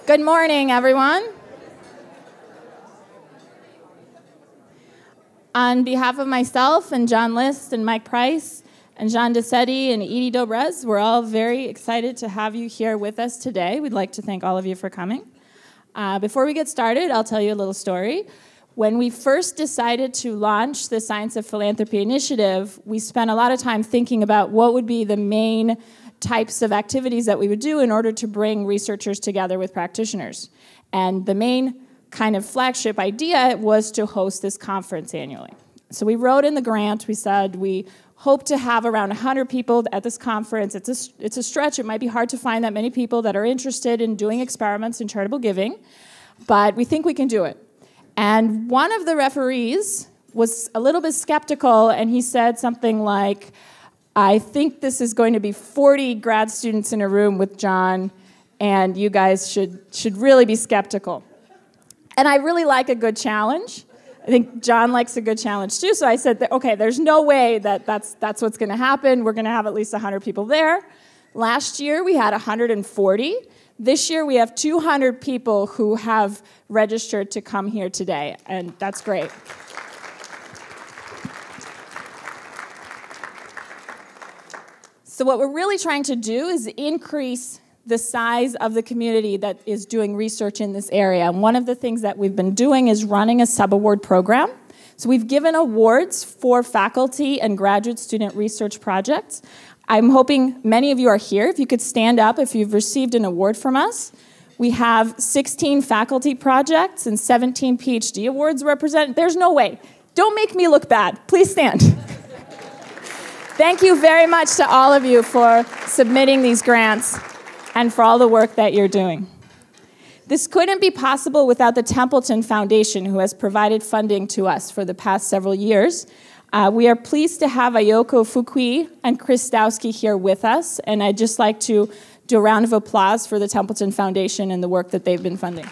Good morning, everyone. On behalf of myself and John List and Mike Price and Jean Desetti and Edie Dobrez, we're all very excited to have you here with us today. We'd like to thank all of you for coming. Before we get started, I'll tell you a little story. When we first decided to launch the Science of Philanthropy initiative, we spent a lot of time thinking about what would be the main types of activities that we would do in order to bring researchers together with practitioners. And the main kind of flagship idea was to host this conference annually. So we wrote in the grant, we said we hope to have around 100 people at this conference. It's a stretch. It might be hard to find that many people that are interested in doing experiments in charitable giving, but we think we can do it. And one of the referees was a little bit skeptical, and he said something like, I think this is going to be 40 grad students in a room with John, and you guys should really be skeptical. And I really like a good challenge. I think John likes a good challenge too, so I said, okay, there's no way that's what's going to happen. We're going to have at least 100 people there. Last year, we had 140. This year, we have 200 people who have registered to come here today, and that's great. So what we're really trying to do is increase the size of the community that is doing research in this area. And one of the things that we've been doing is running a sub-award program. So we've given awards for faculty and graduate student research projects. I'm hoping many of you are here. If you could stand up if you've received an award from us. We have 16 faculty projects and 17 PhD awards represented. There's no way. Don't make me look bad. Please stand. Thank you very much to all of you for submitting these grants and for all the work that you're doing. This couldn't be possible without the Templeton Foundation, who has provided funding to us for the past several years. We are pleased to have Ayoko Fukui and Chris Stowski here with us, and I'd just like to do a round of applause for the Templeton Foundation and the work that they've been funding.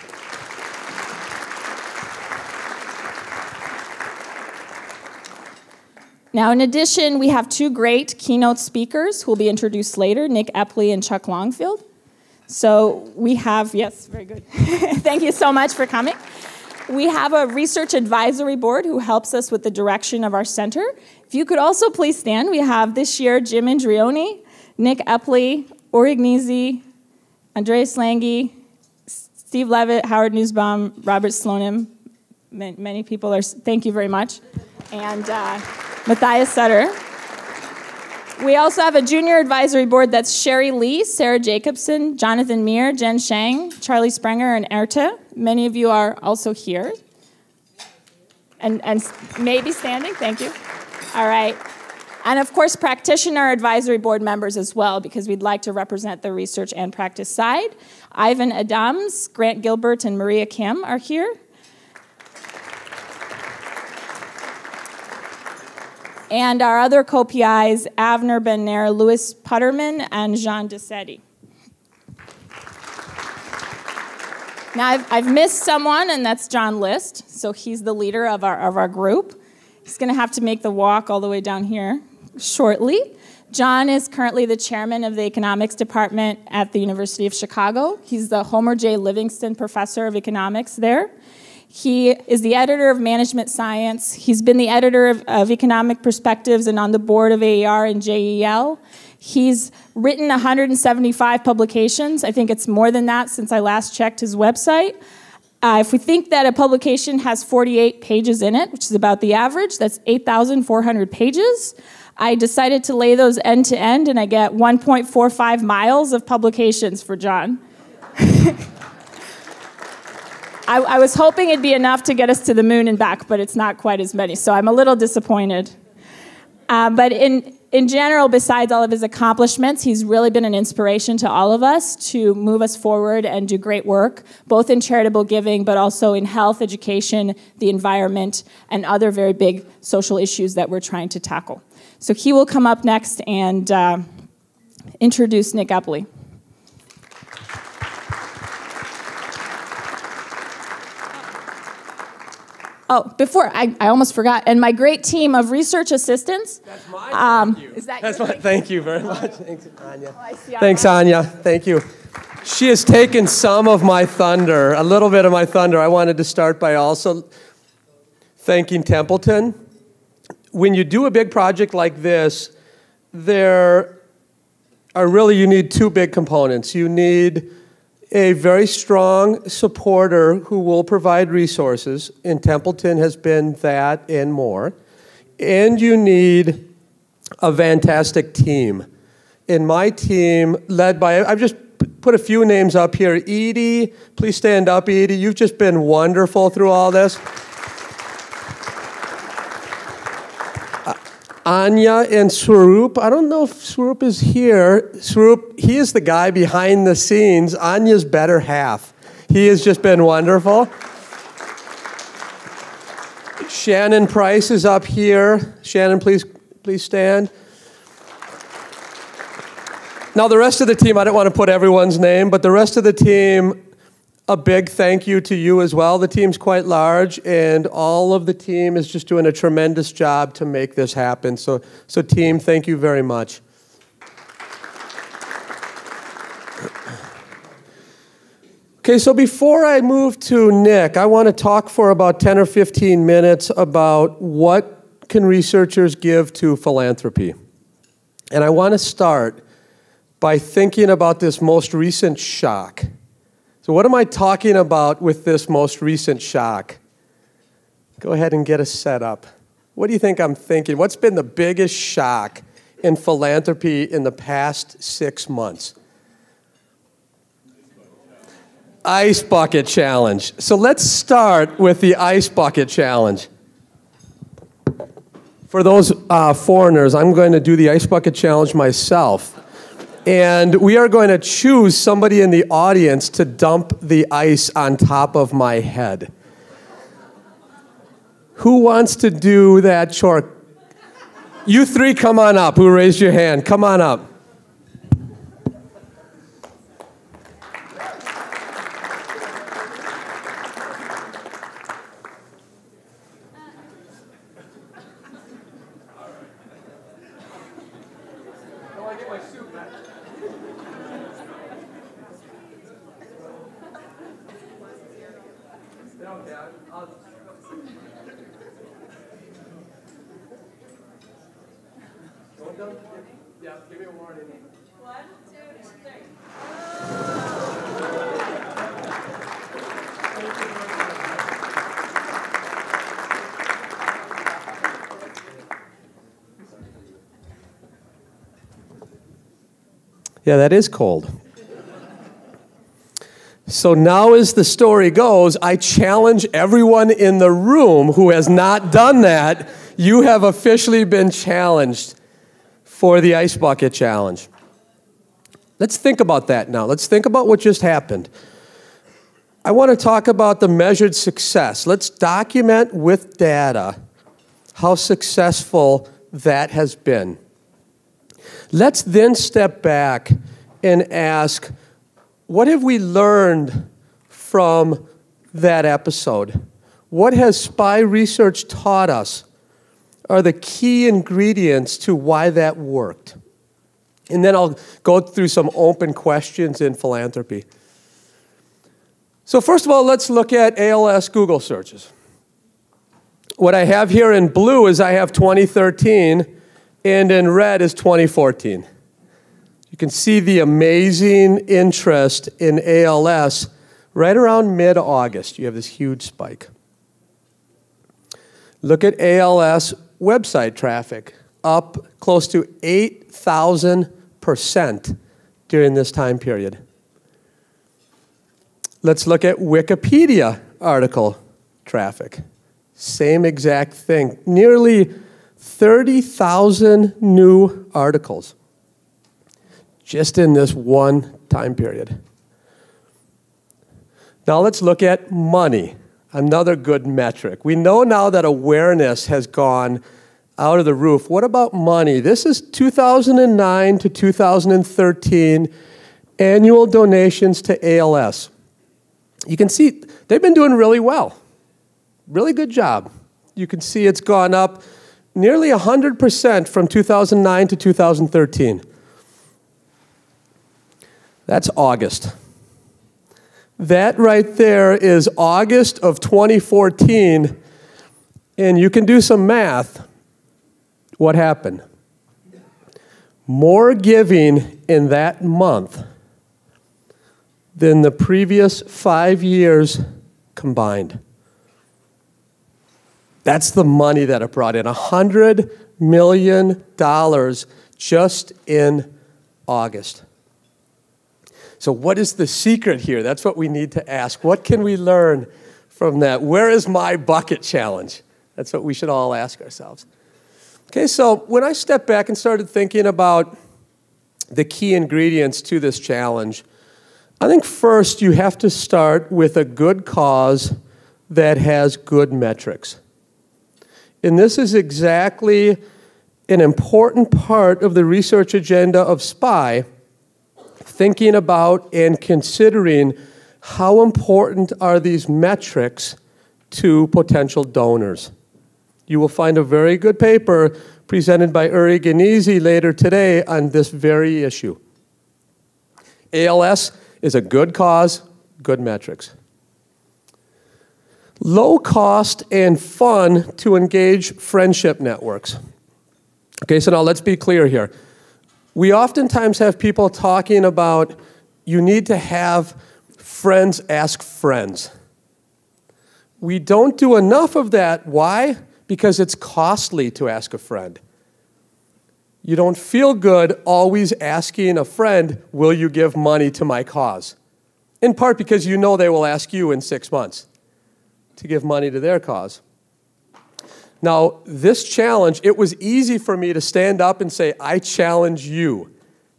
Now, in addition, we have two great keynote speakers who will be introduced later, Nick Epley and Chuck Longfield. So we have, yes, very good. Thank you so much for coming. We have a research advisory board who helps us with the direction of our center. If you could also please stand, we have this year Jim Andrioni, Nick Epley, Ori Gnisi, Andreas Lange, Steve Levitt, Howard Nussbaum, Robert Slonim. Many people are, thank you very much. And Matthias Sutter. We also have a junior advisory board that's Sherry Lee, Sarah Jacobson, Jonathan Meir, Jen Shang, Charlie Sprenger, and Erta. Many of you are also here. And maybe standing, thank you. All right. And of course, practitioner advisory board members as well, because we'd like to represent the research and practice side. Ivan Adams, Grant Gilbert, and Maria Kim are here. And our other co-PIs, Avner Ben-Ner, Louis Putterman, and Jean Desetti. Now, I've missed someone, and that's John List. So he's the leader of our group. He's going to have to make the walk all the way down here shortly. John is currently the chairman of the economics department at the University of Chicago. He's the Homer J. Livingston Professor of Economics there. He is the editor of Management Science. He's been the editor of Economic Perspectives and on the board of AER and JEL. He's written 175 publications. I think it's more than that since I last checked his website. If we think that a publication has 48 pages in it, which is about the average, that's 8,400 pages. I decided to lay those end to end, and I get 1.45 miles of publications for John. I was hoping it'd be enough to get us to the moon and back, but it's not quite as many, so I'm a little disappointed. But in general, besides all of his accomplishments, he's really been an inspiration to all of us to move us forward and do great work, both in charitable giving, but also in health, education, the environment, and other very big social issues that we're trying to tackle. So he will come up next and introduce Nick Epley. Oh, before, I almost forgot. And my great team of research assistants. That's mine, thank you. Is that That's your my, thank you very much. Thanks, Anya. Oh, I see Thanks, Anya. Thank you. She has taken some of my thunder, a little bit of my thunder. I wanted to start by also thanking Templeton. When you do a big project like this, you need two big components. You need a very strong supporter who will provide resources, and Templeton has been that and more. And you need a fantastic team. And my team, led by, I've just put a few names up here. Edie, please stand up, Edie. You've just been wonderful through all this. Anya and Swaroop. I don't know if Swaroop is here. Swaroop, he is the guy behind the scenes. Anya's better half. He has just been wonderful. Shannon Price is up here. Shannon, please stand. Now, the rest of the team, I don't want to put everyone's name, but the rest of the team, a big thank you to you as well. The team's quite large, and all of the team is just doing a tremendous job to make this happen. So team, thank you very much. Okay, so before I move to Nick, I want to talk for about 10 or 15 minutes about what can researchers give to philanthropy. And I want to start by thinking about this most recent shock. So what am I talking about with this most recent shock? Go ahead and get us set up. What do you think I'm thinking? What's been the biggest shock in philanthropy in the past 6 months? Ice Bucket Challenge. So let's start with the Ice Bucket Challenge. For those foreigners, I'm going to do the Ice Bucket Challenge myself. And we are going to choose somebody in the audience to dump the ice on top of my head. Who wants to do that chore? You three, come on up. Who raised your hand? Come on up. Yeah, give me a warning. 1, 2, 3. Yeah, that is cold. So now, as the story goes, I challenge everyone in the room who has not done that. You have officially been challenged for the Ice Bucket Challenge. Let's think about that now. Let's think about what just happened. I want to talk about the measured success. Let's document with data how successful that has been. Let's then step back and ask, what have we learned from that episode? What has SPY research taught us are the key ingredients to why that worked? And then I'll go through some open questions in philanthropy. So first of all, let's look at ALS Google searches. What I have here in blue is I have 2013, and in red is 2014. You can see the amazing interest in ALS right around mid-August. You have this huge spike. Look at ALS website traffic, up close to 8,000% during this time period. Let's look at Wikipedia article traffic. Same exact thing. Nearly 30,000 new articles just in this one time period. Now let's look at money, another good metric. We know now that awareness has gone out of the roof. What about money? This is 2009 to 2013 annual donations to ALS. You can see they've been doing really well. Really good job. You can see it's gone up nearly 100% from 2009 to 2013. That's August. That right there is August of 2014, and you can do some math. What happened? More giving in that month than the previous 5 years combined. That's the money that it brought in, $100 million just in August. So what is the secret here? That's what we need to ask. What can we learn from that? Where is my bucket challenge? That's what we should all ask ourselves. Okay, so when I stepped back and started thinking about the key ingredients to this challenge, I think first you have to start with a good cause that has good metrics. And this is exactly an important part of the research agenda of SPY, thinking about and considering how important are these metrics to potential donors. You will find a very good paper presented by Uri Ganizi later today on this very issue. ALS is a good cause, good metrics. Low cost and fun to engage friendship networks. Okay, so now let's be clear here. We oftentimes have people talking about you need to have friends ask friends. We don't do enough of that. Why? Because it's costly to ask a friend. You don't feel good always asking a friend, will you give money to my cause? In part because you know they will ask you in 6 months to give money to their cause. Now, this challenge, it was easy for me to stand up and say, I challenge you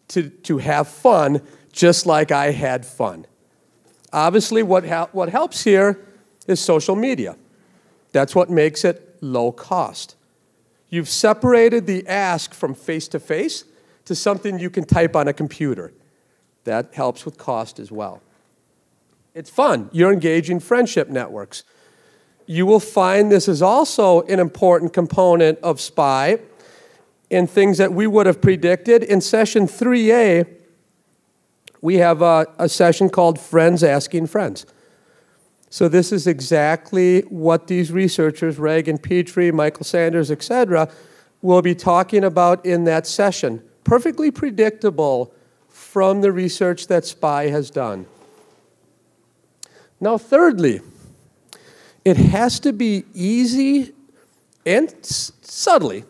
to have fun just like I had fun. Obviously, what helps here is social media. That's what makes it low cost. You've separated the ask from face-to-face to something you can type on a computer. That helps with cost as well. It's fun. You're engaging friendship networks. You will find this is also an important component of SPY in things that we would have predicted. In session 3A, we have a session called Friends Asking Friends. So this is exactly what these researchers, Reagan Petrie, Michael Sanders, etc., will be talking about in that session. Perfectly predictable from the research that SPY has done. Now, thirdly, it has to be easy and subtly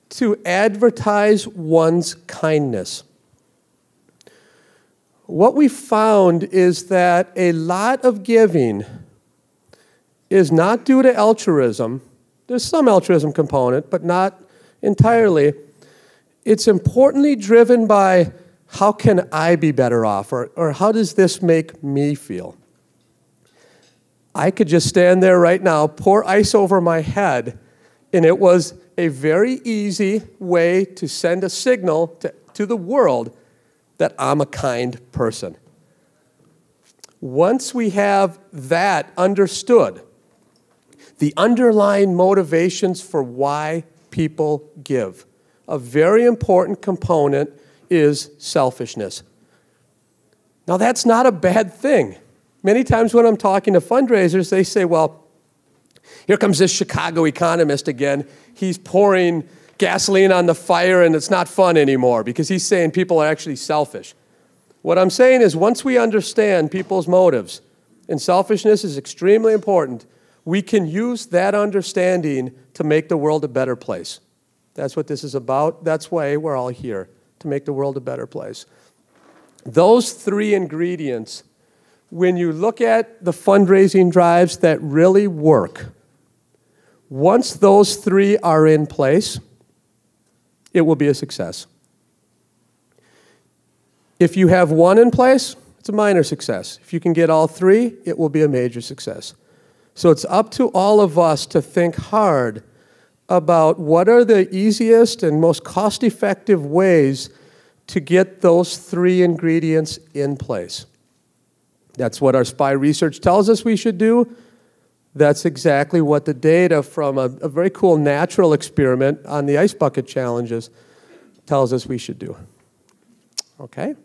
to advertise one's kindness. What we found is that a lot of giving is not due to altruism. There's some altruism component, but not entirely. It's importantly driven by how can I be better off, or how does this make me feel? I could just stand there right now, pour ice over my head, and it was a very easy way to send a signal to the world that I'm a kind person. Once we have that understood, the underlying motivations for why people give, a very important component is selfishness. Now, that's not a bad thing. Many times when I'm talking to fundraisers, they say, well, here comes this Chicago economist again. He's pouring gasoline on the fire and it's not fun anymore because he's saying people are actually selfish. What I'm saying is once we understand people's motives, and selfishness is extremely important, we can use that understanding to make the world a better place. That's what this is about. That's why we're all here, to make the world a better place. Those three ingredients, when you look at the fundraising drives that really work, once those three are in place, it will be a success. If you have one in place, it's a minor success. If you can get all three, it will be a major success. So it's up to all of us to think hard about what are the easiest and most cost-effective ways to get those three ingredients in place. That's what our SPY research tells us we should do. That's exactly what the data from a very cool natural experiment on the ice bucket challenges tells us we should do. Okay?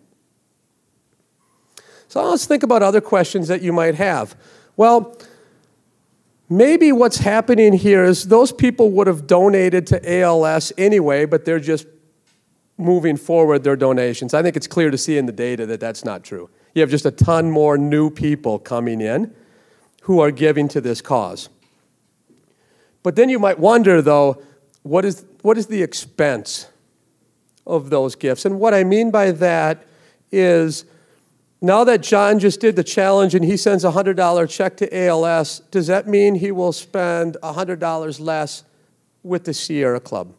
So let's think about other questions that you might have. Well, maybe what's happening here is those people would have donated to ALS anyway, but they're just moving forward their donations. I think it's clear to see in the data that that's not true. You have just a ton more new people coming in who are giving to this cause. But then you might wonder, though, what is the expense of those gifts? And what I mean by that is, now that John just did the challenge and he sends a $100 check to ALS, does that mean he will spend $100 less with the Sierra Club?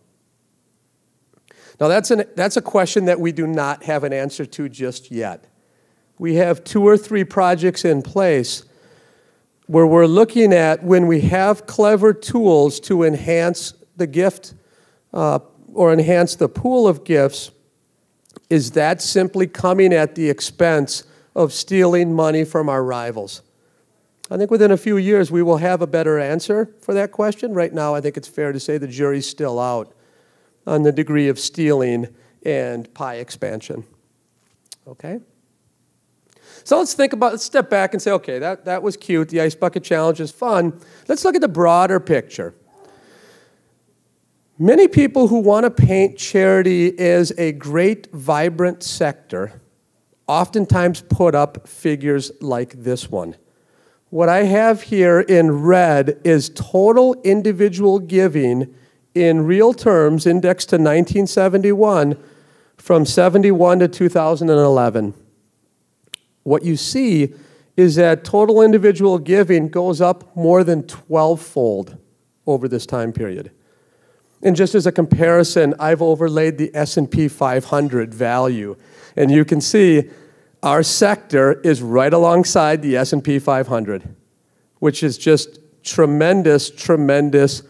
Now, that's a question that we do not have an answer to just yet. We have 2 or 3 projects in place where we're looking at when we have clever tools to enhance the gift or enhance the pool of gifts, is that simply coming at the expense of stealing money from our rivals? I think within a few years we will have a better answer for that question. Right now, I think it's fair to say the jury's still out on the degree of stealing and pie expansion. Okay? So let's step back and say, okay, that was cute. The Ice Bucket Challenge is fun. Let's look at the broader picture. Many people who want to paint charity as a great, vibrant sector oftentimes put up figures like this one. What I have here in red is total individual giving in real terms, indexed to 1971, from 71 to 2011. What you see is that total individual giving goes up more than 12-fold over this time period. And just as a comparison, I've overlaid the S&P 500 value. And you can see our sector is right alongside the S&P 500, which is just tremendous, tremendous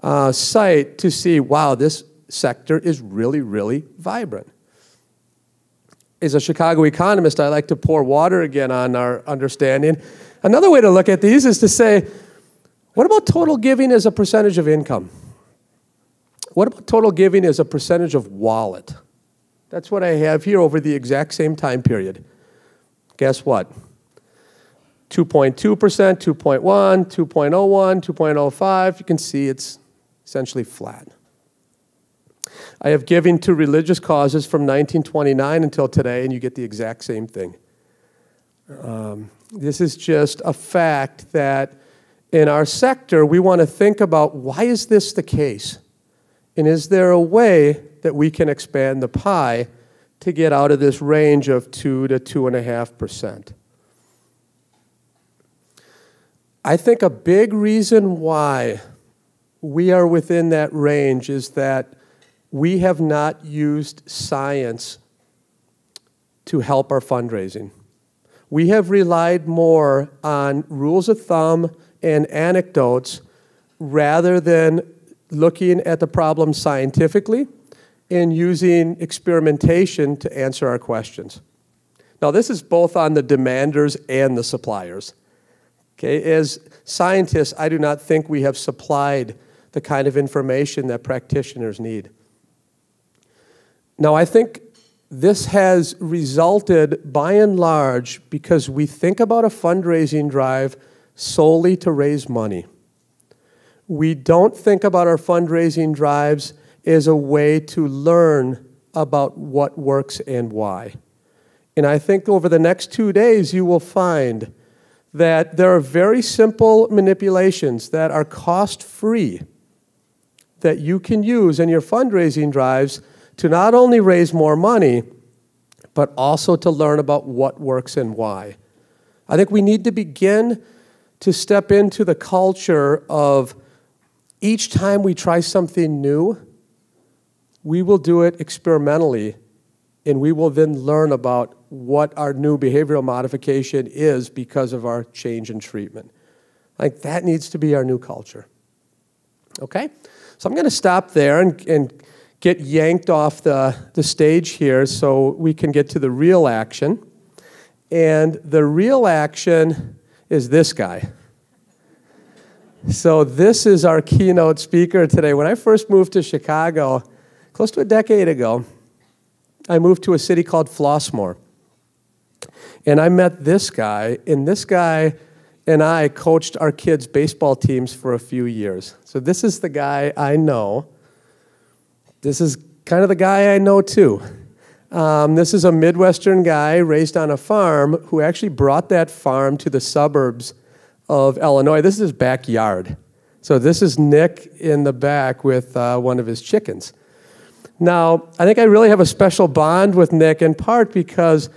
sight to see, wow, this sector is really, really vibrant. As a Chicago economist, I like to pour water again on our understanding. Another way to look at these is to say, what about total giving as a percentage of income? What about total giving as a percentage of wallet? That's what I have here over the exact same time period. Guess what? 2.2%, 2.1, 2.01, 2.05. You can see it's essentially flat. I have giving to religious causes from 1929 until today, and you get the exact same thing. This is just a fact that in our sector, we want to think about, why is this the case? And is there a way that we can expand the pie to get out of this range of 2 to 2.5%? I think a big reason why we are within that range is that we have not used science to help our fundraising. We have relied more on rules of thumb and anecdotes rather than looking at the problem scientifically and using experimentation to answer our questions. Now, this is both on the demanders and the suppliers. Okay? As scientists, I do not think we have supplied the kind of information that practitioners need. Now, I think this has resulted, by and large, because we think about a fundraising drive solely to raise money. We don't think about our fundraising drives as a way to learn about what works and why. And I think over the next 2 days, you will find that there are very simple manipulations that are cost-free that you can use in your fundraising drives to not only raise more money, but also to learn about what works and why. I think we need to begin to step into the culture of each time we try something new, we will do it experimentally, and we will then learn about what our new behavioral modification is because of our change in treatment. Like, that needs to be our new culture. Okay? So I'm going to stop there and get yanked off the stage here so we can get to the real action. And the real action is this guy. So this is our keynote speaker today. When I first moved to Chicago, close to a decade ago, I moved to a city called Flossmoor. And I met this guy, and this guy and I coached our kids' baseball teams for a few years. So this is the guy I know. This is kind of the guy I know too. This is a Midwestern guy raised on a farm who actually brought that farm to the suburbs of Illinois. This is his backyard. So this is Nick in the back with one of his chickens. Now, I think I really have a special bond with Nick, in part because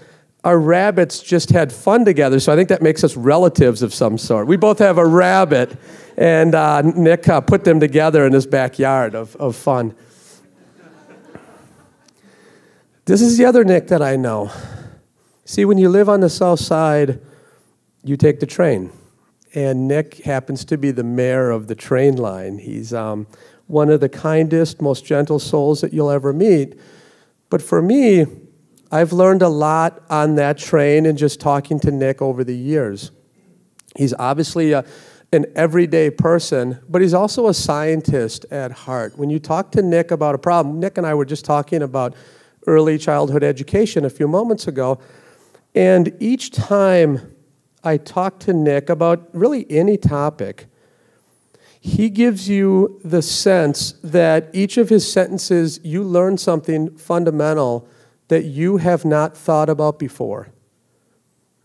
our rabbits just had fun together, so I think that makes us relatives of some sort. We both have a rabbit, and Nick put them together in his backyard of fun. This is the other Nick that I know. See, when you live on the south side, you take the train. And Nick happens to be the mayor of the train line. He's one of the kindest, most gentle souls that you'll ever meet. But for me, I've learned a lot on that train and just talking to Nick over the years. He's obviously an everyday person, but he's also a scientist at heart. When you talk to Nick about a problem, Nick and I were just talking about early childhood education a few moments ago, and each time I talk to Nick about really any topic, he gives you the sense that each of his sentences, you learn something fundamental that you have not thought about before.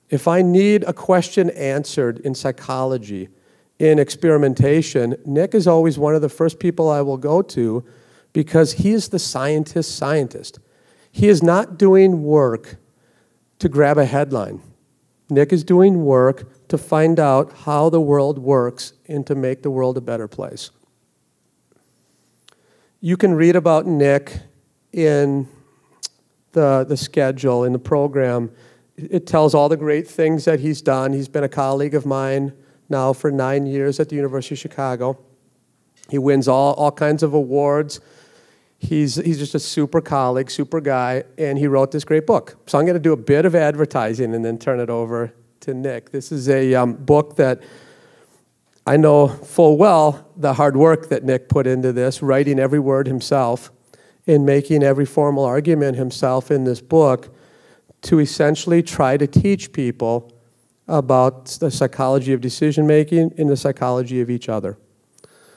If I need a question answered in psychology, in experimentation, Nick is always one of the first people I will go to because he is the scientist's scientist. He is not doing work to grab a headline. Nick is doing work to find out how the world works and to make the world a better place. You can read about Nick in the schedule, in the program. It tells all the great things that he's done. He's been a colleague of mine now for 9 years at the University of Chicago. He wins all kinds of awards. He's just a super colleague, super guy, and he wrote this great book. So I'm going to do a bit of advertising and then turn it over to Nick. This is a book that I know full well the hard work that Nick put into this, writing every word himself and making every formal argument himself in this book to essentially try to teach people about the psychology of decision-making and the psychology of each other.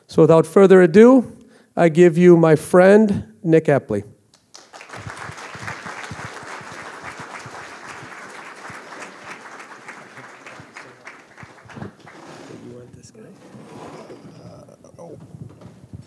So without further ado, I give you my friend, Nick Epley.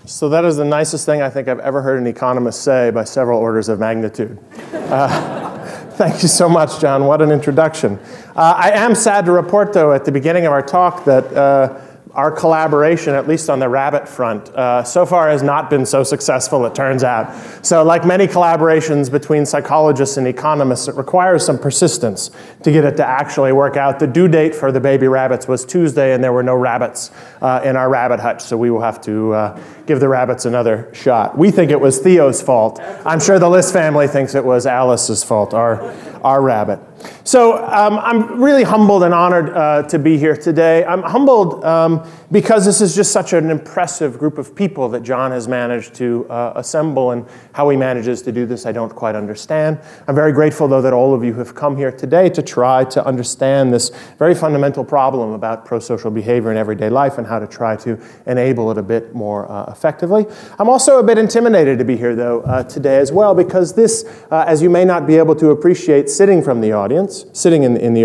So that is the nicest thing I think I've ever heard an economist say by several orders of magnitude. Thank you so much, John. What an introduction. I am sad to report, though, at the beginning of our talk that our collaboration, at least on the rabbit front, so far has not been so successful, it turns out. So like many collaborations between psychologists and economists, it requires some persistence to get it to actually work out. The due date for the baby rabbits was Tuesday, and there were no rabbits in our rabbit hutch, so we will have to give the rabbits another shot. We think it was Theo's fault. I'm sure the List family thinks it was Alice's fault, our rabbit. So I'm really humbled and honored to be here today. I'm humbled because this is just such an impressive group of people that John has managed to assemble, and how he manages to do this I don't quite understand. I'm very grateful, though, that all of you have come here today to try to understand this very fundamental problem about pro-social behavior in everyday life and how to try to enable it a bit more effectively. I'm also a bit intimidated to be here, though, today as well, because this, as you may not be able to appreciate sitting in the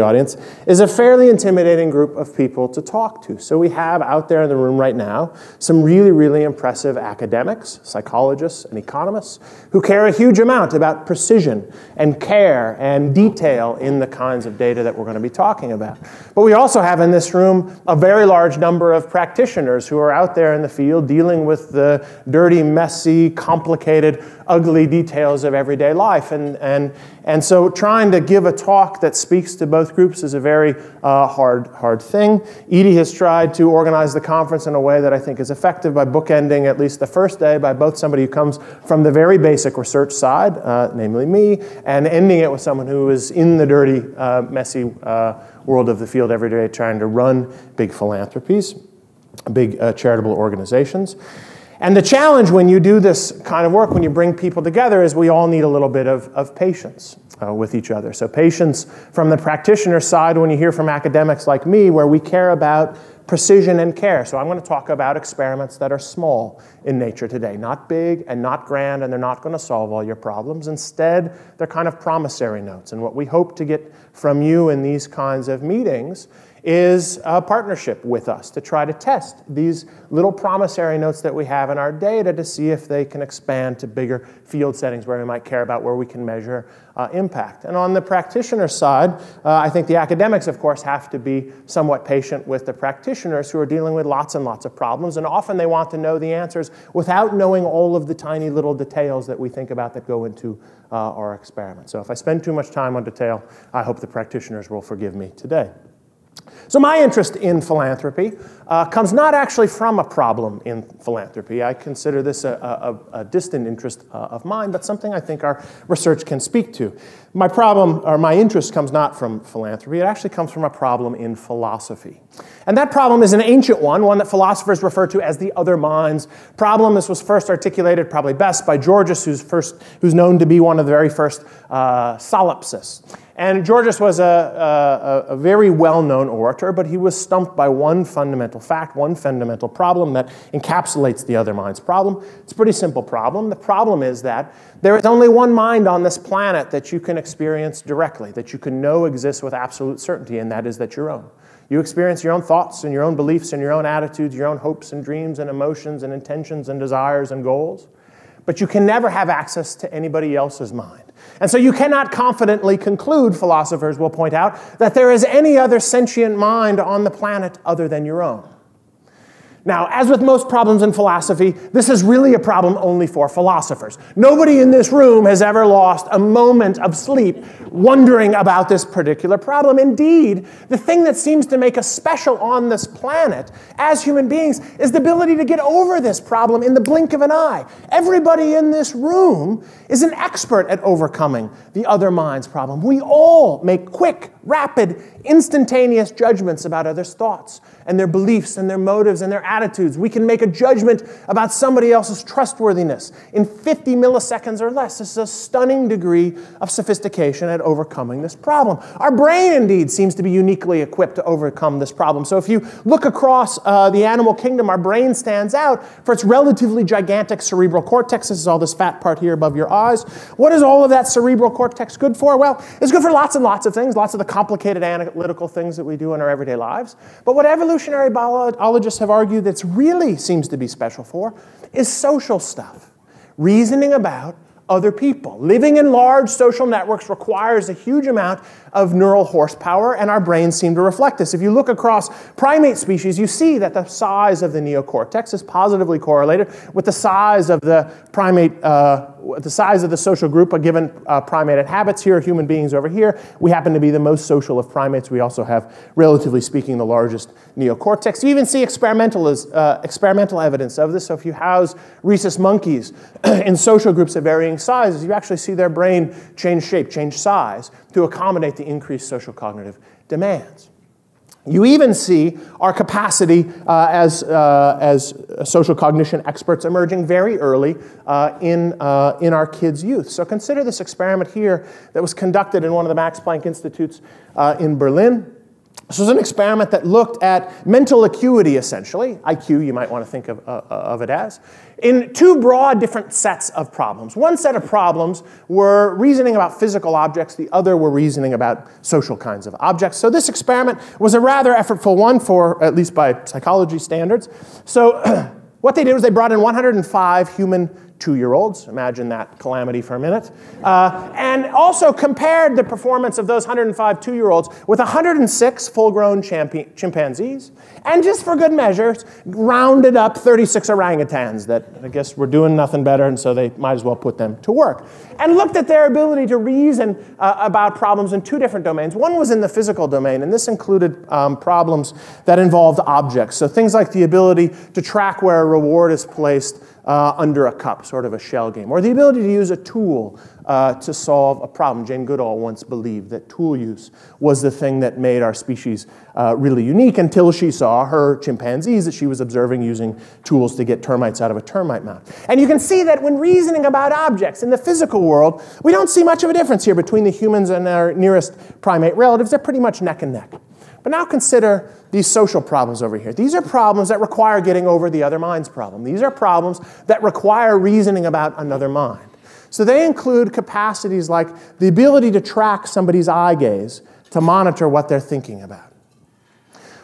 audience, is a fairly intimidating group of people to talk to. So we have out there in the room right now some really, really impressive academics, psychologists, and economists who care a huge amount about precision and care and detail in the kinds of data that we're going to be talking about. But we also have in this room a very large number of practitioners who are out there in the field dealing with the dirty, messy, complicated, ugly details of everyday life. And so trying to give a talk that speaks to both groups is a very hard thing. Edie has tried to organize the conference in a way that I think is effective by bookending at least the first day by both somebody who comes from the very basic research side, namely me, and ending it with someone who is in the dirty, messy world of the field every day trying to run big philanthropies, big charitable organizations. And the challenge when you do this kind of work, when you bring people together, is we all need a little bit of patience. with each other. So patience from the practitioner side, when you hear from academics like me, where we care about precision and care. So I'm going to talk about experiments that are small in nature today, not big and not grand, and they're not going to solve all your problems. Instead, they're kind of promissory notes. And what we hope to get from you in these kinds of meetings is a partnership with us to try to test these little promissory notes that we have in our data to see if they can expand to bigger field settings where we might care about, where we can measure impact. And on the practitioner side, I think the academics, of course, have to be somewhat patient with the practitioners who are dealing with lots and lots of problems, and often they want to know the answers without knowing all of the tiny little details that we think about that go into our experiment. So if I spend too much time on detail, I hope the practitioners will forgive me today. So my interest in philanthropy comes not actually from a problem in philanthropy. I consider this a distant interest of mine, but something I think our research can speak to. My problem, or my interest, comes not from philanthropy. It actually comes from a problem in philosophy. And that problem is an ancient one that philosophers refer to as the other minds problem. This was first articulated, probably best, by Gorgias, who's known to be one of the very first solipsists. And Gorgias was a very well-known orator, but he was stumped by one fundamental fact, one fundamental problem that encapsulates the other mind's problem. It's a pretty simple problem. The problem is that there is only one mind on this planet that you can experience directly, that you can know exists with absolute certainty, and that is that your own. You experience your own thoughts and your own beliefs and your own attitudes, your own hopes and dreams and emotions and intentions and desires and goals. But you can never have access to anybody else's mind. And so you cannot confidently conclude, philosophers will point out, that there is any other sentient mind on the planet other than your own. Now, as with most problems in philosophy, this is really a problem only for philosophers. Nobody in this room has ever lost a moment of sleep wondering about this particular problem. Indeed, the thing that seems to make us special on this planet as human beings is the ability to get over this problem in the blink of an eye. Everybody in this room is an expert at overcoming the other mind's problem. We all make quick, rapid, instantaneous judgments about others' thoughts and their beliefs and their motives and their attitudes. We can make a judgment about somebody else's trustworthiness in 50 milliseconds or less. This is a stunning degree of sophistication at overcoming this problem. Our brain, indeed, seems to be uniquely equipped to overcome this problem. So if you look across the animal kingdom, our brain stands out for its relatively gigantic cerebral cortex. This is all this fat part here above your eyes. What is all of that cerebral cortex good for? Well, it's good for lots and lots of things, lots of the complicated analytical things that we do in our everyday lives. But what evolutionary biologists have argued that really seems to be special for is social stuff. Reasoning about other people. Living in large social networks requires a huge amount of neural horsepower, and our brains seem to reflect this. If you look across primate species, you see that the size of the neocortex is positively correlated with the size of the primate, the size of the social group a given primate inhabits. Here, human beings over here. We happen to be the most social of primates. We also have, relatively speaking, the largest neocortex. You even see experimental evidence of this. So if you house rhesus monkeys in social groups of varying sizes, you actually see their brain change shape, change size to accommodate the increased social cognitive demands. You even see our capacity as social cognition experts emerging very early in our kids' youth. So consider this experiment here that was conducted in one of the Max Planck Institutes in Berlin. This was an experiment that looked at mental acuity, essentially, IQ you might want to think of it as, in two broad different sets of problems. One set of problems were reasoning about physical objects. The other were reasoning about social kinds of objects. So this experiment was a rather effortful one, for at least by psychology standards. So what they did was they brought in 105 human 2-year-olds, imagine that calamity for a minute, and also compared the performance of those 105 2-year-olds with 106 full-grown chimpanzees, and just for good measure, rounded up 36 orangutans that I guess were doing nothing better, and so they might as well put them to work, and looked at their ability to reason about problems in two different domains. One was in the physical domain, and this included problems that involved objects, so things like the ability to track where a reward is placed under a cup, sort of a shell game. Or the ability to use a tool to solve a problem. Jane Goodall once believed that tool use was the thing that made our species really unique until she saw her chimpanzees that she was observing using tools to get termites out of a termite mound. And you can see that when reasoning about objects in the physical world, we don't see much of a difference here between the humans and our nearest primate relatives. They're pretty much neck and neck. But now consider these social problems over here. These are problems that require getting over the other mind's problem. These are problems that require reasoning about another mind. So they include capacities like the ability to track somebody's eye gaze to monitor what they're thinking about.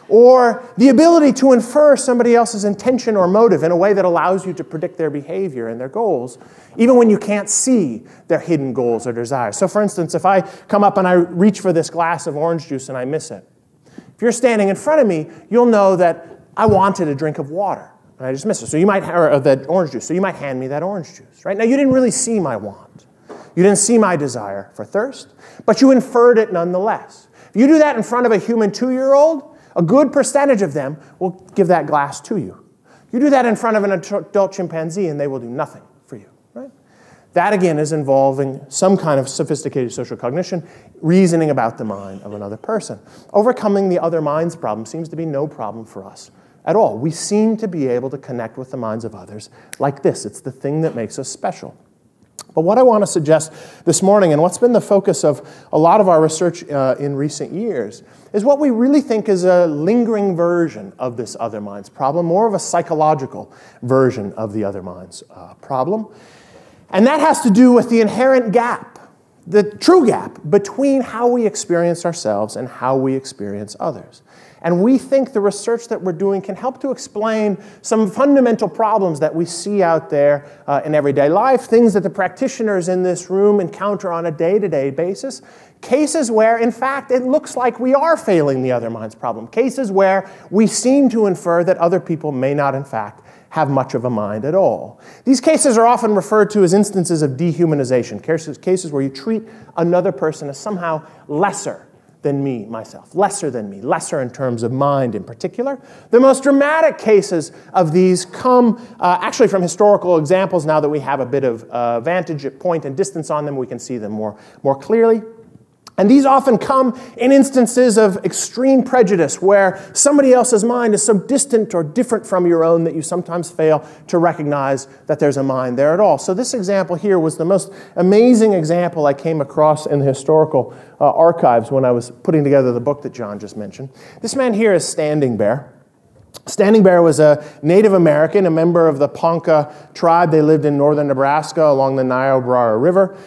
Or the ability to infer somebody else's intention or motive in a way that allows you to predict their behavior and their goals, even when you can't see their hidden goals or desires. So for instance, if I come up and I reach for this glass of orange juice and I miss it, if you're standing in front of me, you'll know that I wanted a drink of water, and I just missed it. So you might, or that orange juice. So you might hand me that orange juice, right? Now you didn't really see my want. You didn't see my desire for thirst, but you inferred it nonetheless. If you do that in front of a human 2-year-old, a good percentage of them will give that glass to you. You do that in front of an adult chimpanzee, and they will do nothing for you, right? That, again, is involving some kind of sophisticated social cognition, reasoning about the mind of another person. Overcoming the other mind's problem seems to be no problem for us at all. We seem to be able to connect with the minds of others like this. It's the thing that makes us special. But what I want to suggest this morning, and what's been the focus of a lot of our research in recent years, is what we really think is a lingering version of this other mind's problem, more of a psychological version of the other mind's problem. And that has to do with the inherent gap, the true gap, between how we experience ourselves and how we experience others. And we think the research that we're doing can help to explain some fundamental problems that we see out there in everyday life, things that the practitioners in this room encounter on a day-to-day basis, cases where, in fact, it looks like we are failing the other mind's problem, cases where we seem to infer that other people may not, in fact, have much of a mind at all. These cases are often referred to as instances of dehumanization, cases where you treat another person as somehow lesser than me, myself, lesser than me, lesser in terms of mind in particular. The most dramatic cases of these come actually from historical examples. Now that we have a bit of vantage point and distance on them, we can see them more clearly. And these often come in instances of extreme prejudice where somebody else's mind is so distant or different from your own that you sometimes fail to recognize that there's a mind there at all. So this example here was the most amazing example I came across in the historical archives when I was putting together the book that John just mentioned. This man here is Standing Bear. Standing Bear was a Native American, a member of the Ponca tribe. They lived in northern Nebraska along the Niobrara River.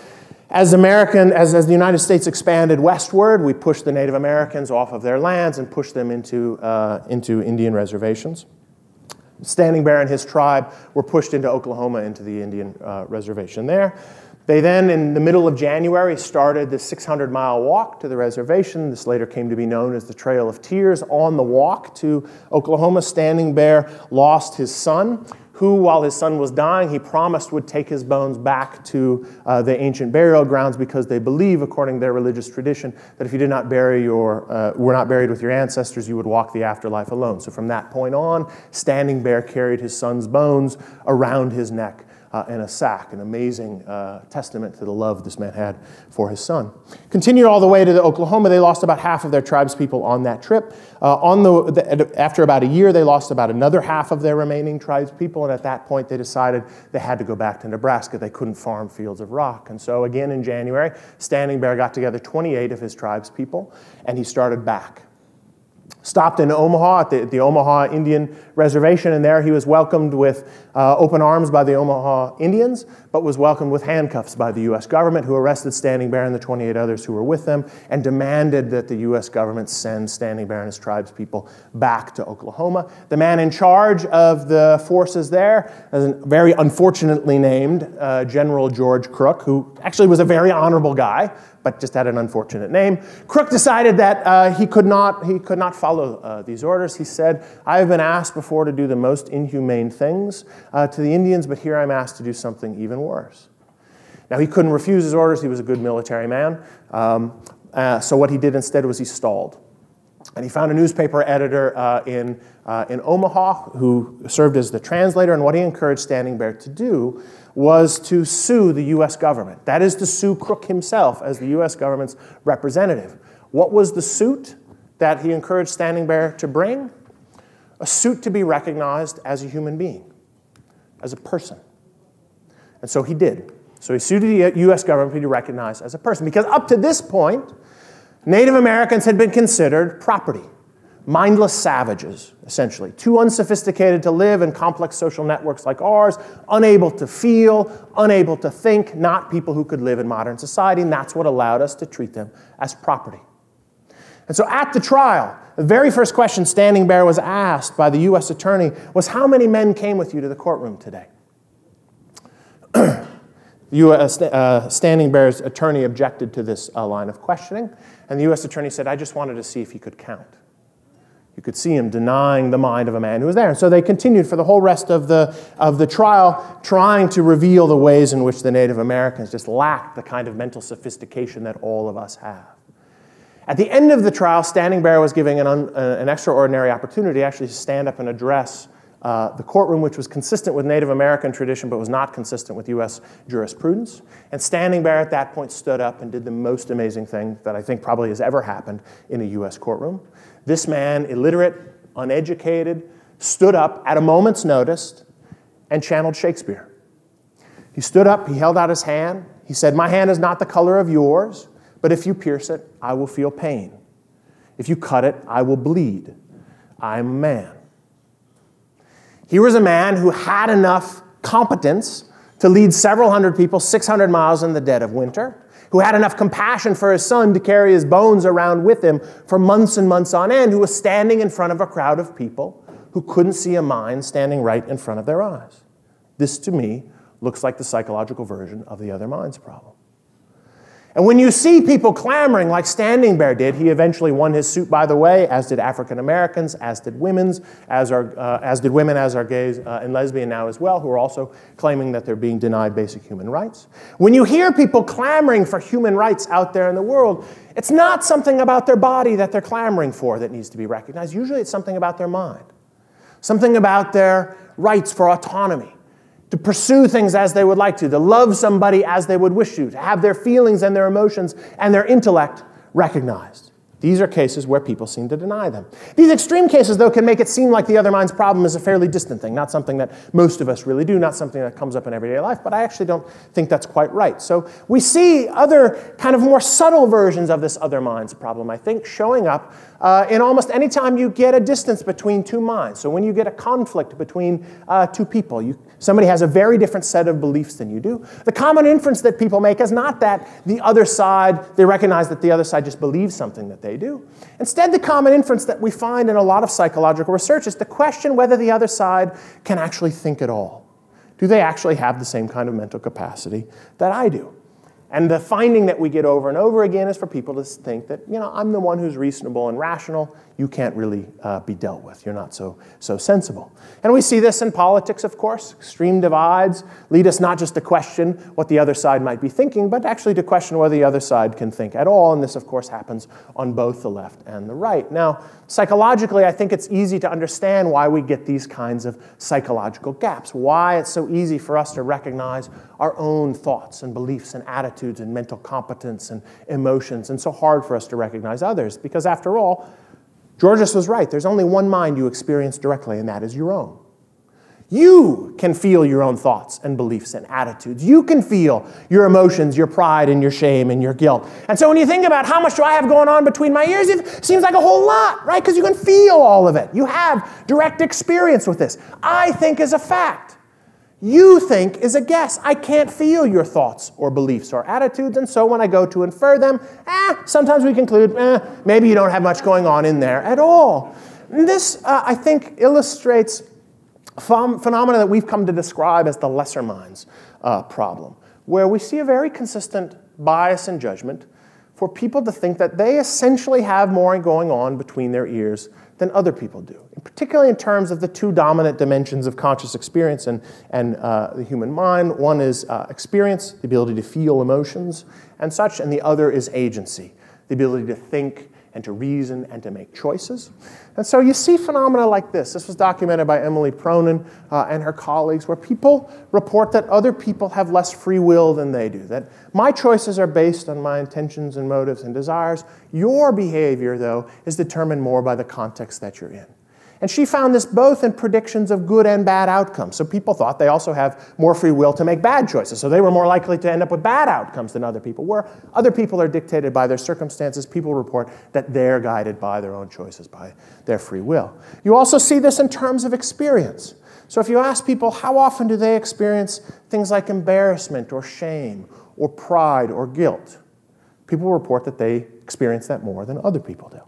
As the United States expanded westward, we pushed the Native Americans off of their lands and pushed them into Indian reservations. Standing Bear and his tribe were pushed into Oklahoma, into the Indian reservation there. They then, in the middle of January, started the 600-mile walk to the reservation. This later came to be known as the Trail of Tears. On the walk to Oklahoma, Standing Bear lost his son, who, while his son was dying, he promised would take his bones back to the ancient burial grounds because they believe, according to their religious tradition, that if you did not were not buried with your ancestors, you would walk the afterlife alone. So from that point on, Standing Bear carried his son's bones around his neck in a sack, an amazing testament to the love this man had for his son. Continued all the way to Oklahoma. They lost about half of their tribespeople on that trip. After about a year, they lost about another half of their remaining tribespeople, and at that point, they decided they had to go back to Nebraska. They couldn't farm fields of rock. And so again in January, Standing Bear got together 28 of his tribespeople, and he started back. Stopped in Omaha at the Omaha Indian Reservation, and there he was welcomed with open arms by the Omaha Indians, but was welcomed with handcuffs by the U.S. government, who arrested Standing Bear and the 28 others who were with them, and demanded that the U.S. government send Standing Bear and his tribespeople back to Oklahoma. The man in charge of the forces there, as very unfortunately named General George Crook, who actually was a very honorable guy, but just had an unfortunate name. Crook decided that he could not follow these orders. He said, "I have been asked before to do the most inhumane things to the Indians, but here I'm asked to do something even worse." Now, he couldn't refuse his orders. He was a good military man. So what he did instead was he stalled. And he found a newspaper editor in Omaha who served as the translator, and what he encouraged Standing Bear to do was to sue the U.S. government. That is, to sue Crook himself as the U.S. government's representative. What was the suit that he encouraged Standing Bear to bring? A suit to be recognized as a human being, as a person. And so he did. So he sued the U.S. government to be recognized as a person, because up to this point, Native Americans had been considered property, mindless savages, essentially, too unsophisticated to live in complex social networks like ours, unable to feel, unable to think, not people who could live in modern society, and that's what allowed us to treat them as property. And so at the trial, the very first question Standing Bear was asked by the U.S. attorney was, how many men came with you to the courtroom today? Standing Bear's attorney objected to this line of questioning, and the U.S. attorney said, I just wanted to see if he could count. You could see him denying the mind of a man who was there. And so they continued for the whole rest of the trial, trying to reveal the ways in which the Native Americans just lacked the kind of mental sophistication that all of us have. At the end of the trial, Standing Bear was given an extraordinary opportunity actually to stand up and address the courtroom, which was consistent with Native American tradition but was not consistent with U.S. jurisprudence. And Standing Bear at that point stood up and did the most amazing thing that I think probably has ever happened in a U.S. courtroom. This man, illiterate, uneducated, stood up at a moment's notice and channeled Shakespeare. He stood up, he held out his hand, he said, my hand is not the color of yours, but if you pierce it, I will feel pain. If you cut it, I will bleed. I am a man. He was a man who had enough competence to lead several hundred people 600 miles in the dead of winter, who had enough compassion for his son to carry his bones around with him for months and months on end, who was standing in front of a crowd of people who couldn't see a mind standing right in front of their eyes. This, to me, looks like the psychological version of the other minds problem. And when you see people clamoring like Standing Bear did, he eventually won his suit, by the way, as did African Americans, as did women, as are gays and lesbian now as well, who are also claiming that they're being denied basic human rights. When you hear people clamoring for human rights out there in the world, it's not something about their body that they're clamoring for that needs to be recognized. Usually it's something about their mind, something about their rights for autonomy, to pursue things as they would like to love somebody as they would wish to have their feelings and their emotions and their intellect recognized. These are cases where people seem to deny them. These extreme cases, though, can make it seem like the other mind's problem is a fairly distant thing, not something that most of us really do, not something that comes up in everyday life, but I actually don't think that's quite right. So we see other kind of more subtle versions of this other mind's problem, I think, showing up in almost any time you get a distance between two minds. So when you get a conflict between two people, somebody has a very different set of beliefs than you do. The common inference that people make is not that the other side, they recognize that the other side just believes something that they do. Instead, the common inference that we find in a lot of psychological research is to question whether the other side can actually think at all. Do they actually have the same kind of mental capacity that I do? And the finding that we get over and over again is for people to think that, I'm the one who's reasonable and rational. You can't really be dealt with. You're not so sensible. And we see this in politics, of course. Extreme divides lead us not just to question what the other side might be thinking, but actually to question whether the other side can think at all. And this, of course, happens on both the left and the right. Now, psychologically, I think it's easy to understand why we get these kinds of psychological gaps, why it's so easy for us to recognize our own thoughts and beliefs and attitudes and mental competence and emotions, and so hard for us to recognize others. Because after all, Georges was right. There's only one mind you experience directly, and that is your own. You can feel your own thoughts and beliefs and attitudes. You can feel your emotions, your pride and your shame and your guilt. And so when you think about how much do I have going on between my ears, it seems like a whole lot, right? Because you can feel all of it. You have direct experience with this. I think is a fact. You think is a guess. I can't feel your thoughts or beliefs or attitudes, and so when I go to infer them, sometimes we conclude, maybe you don't have much going on in there at all. And this, I think, illustrates phenomena that we've come to describe as the lesser minds problem, where we see a very consistent bias and judgment for people to think that they essentially have more going on between their ears than other people do, particularly in terms of the two dominant dimensions of conscious experience and the human mind. One is experience, the ability to feel emotions and such, and the other is agency, the ability to think and to reason and to make choices. And so you see phenomena like this. This was documented by Emily Pronin and her colleagues, where people report that other people have less free will than they do, that my choices are based on my intentions and motives and desires. Your behavior, though, is determined more by the context that you're in. And she found this both in predictions of good and bad outcomes. So people thought they also have more free will to make bad choices. So they were more likely to end up with bad outcomes than other people. Where other people are dictated by their circumstances, people report that they're guided by their own choices, by their free will. You also see this in terms of experience. So if you ask people how often do they experience things like embarrassment or shame or pride or guilt, people report that they experience that more than other people do.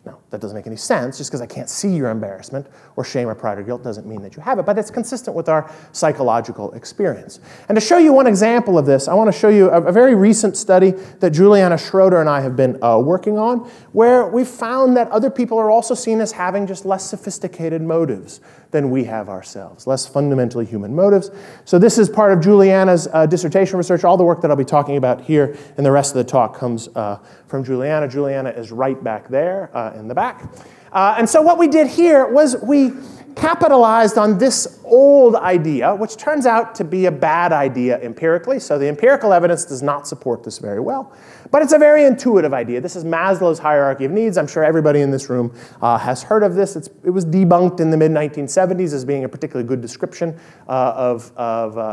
Now, that doesn't make any sense. Just because I can't see your embarrassment or shame or pride or guilt doesn't mean that you have it, but it's consistent with our psychological experience. And to show you one example of this, I want to show you a very recent study that Juliana Schroeder and I have been working on, where we found that other people are also seen as having just less sophisticated motives than we have ourselves, less fundamentally human motives. So this is part of Juliana's dissertation research. All the work that I'll be talking about here and the rest of the talk comes from Juliana. Juliana is right back there in the back. And so what we did here was we capitalized on this old idea, which turns out to be a bad idea empirically. So the empirical evidence does not support this very well. But it's a very intuitive idea. This is Maslow's hierarchy of needs. I'm sure everybody in this room has heard of this. It was debunked in the mid-1970s as being a particularly good description of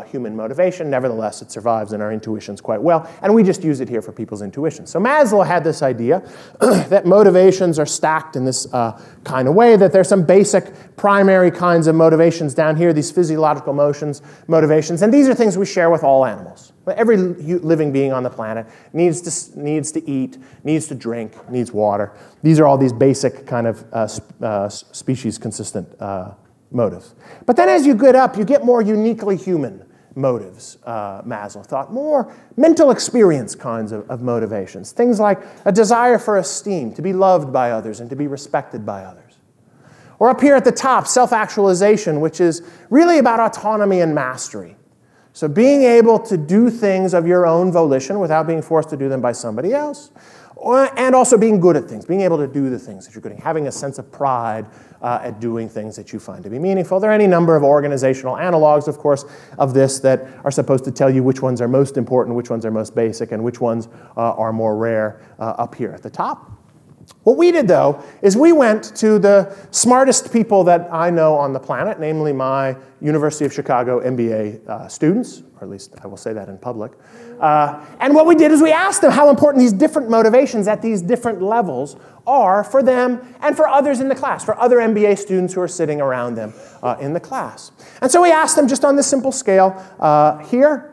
human motivation. Nevertheless, it survives in our intuitions quite well. And we just use it here for people's intuitions. So Maslow had this idea that motivations are stacked in this kind of way, that there's some basic primary kinds of motivations down here, these physiological motivations. And these are things we share with all animals. Every living being on the planet needs to eat, needs to drink, needs water. These are all these basic kind of species-consistent motives. But then as you get up, you get more uniquely human motives, Maslow thought, more mental experience kinds of motivations. Things like a desire for esteem, to be loved by others and to be respected by others. Or up here at the top, self-actualization, which is really about autonomy and mastery. So being able to do things of your own volition without being forced to do them by somebody else, and also being good at things, being able to do the things that you're good at, having a sense of pride at doing things that you find to be meaningful. There are any number of organizational analogs, of course, of this that are supposed to tell you which ones are most important, which ones are most basic, and which ones are more rare up here at the top. What we did, though, is we went to the smartest people that I know on the planet, namely my University of Chicago MBA students, or at least I will say that in public. And what we did is we asked them how important these different motivations at these different levels are for them and for others in the class, for other MBA students who are sitting around them in the class. And so we asked them just on this simple scale here,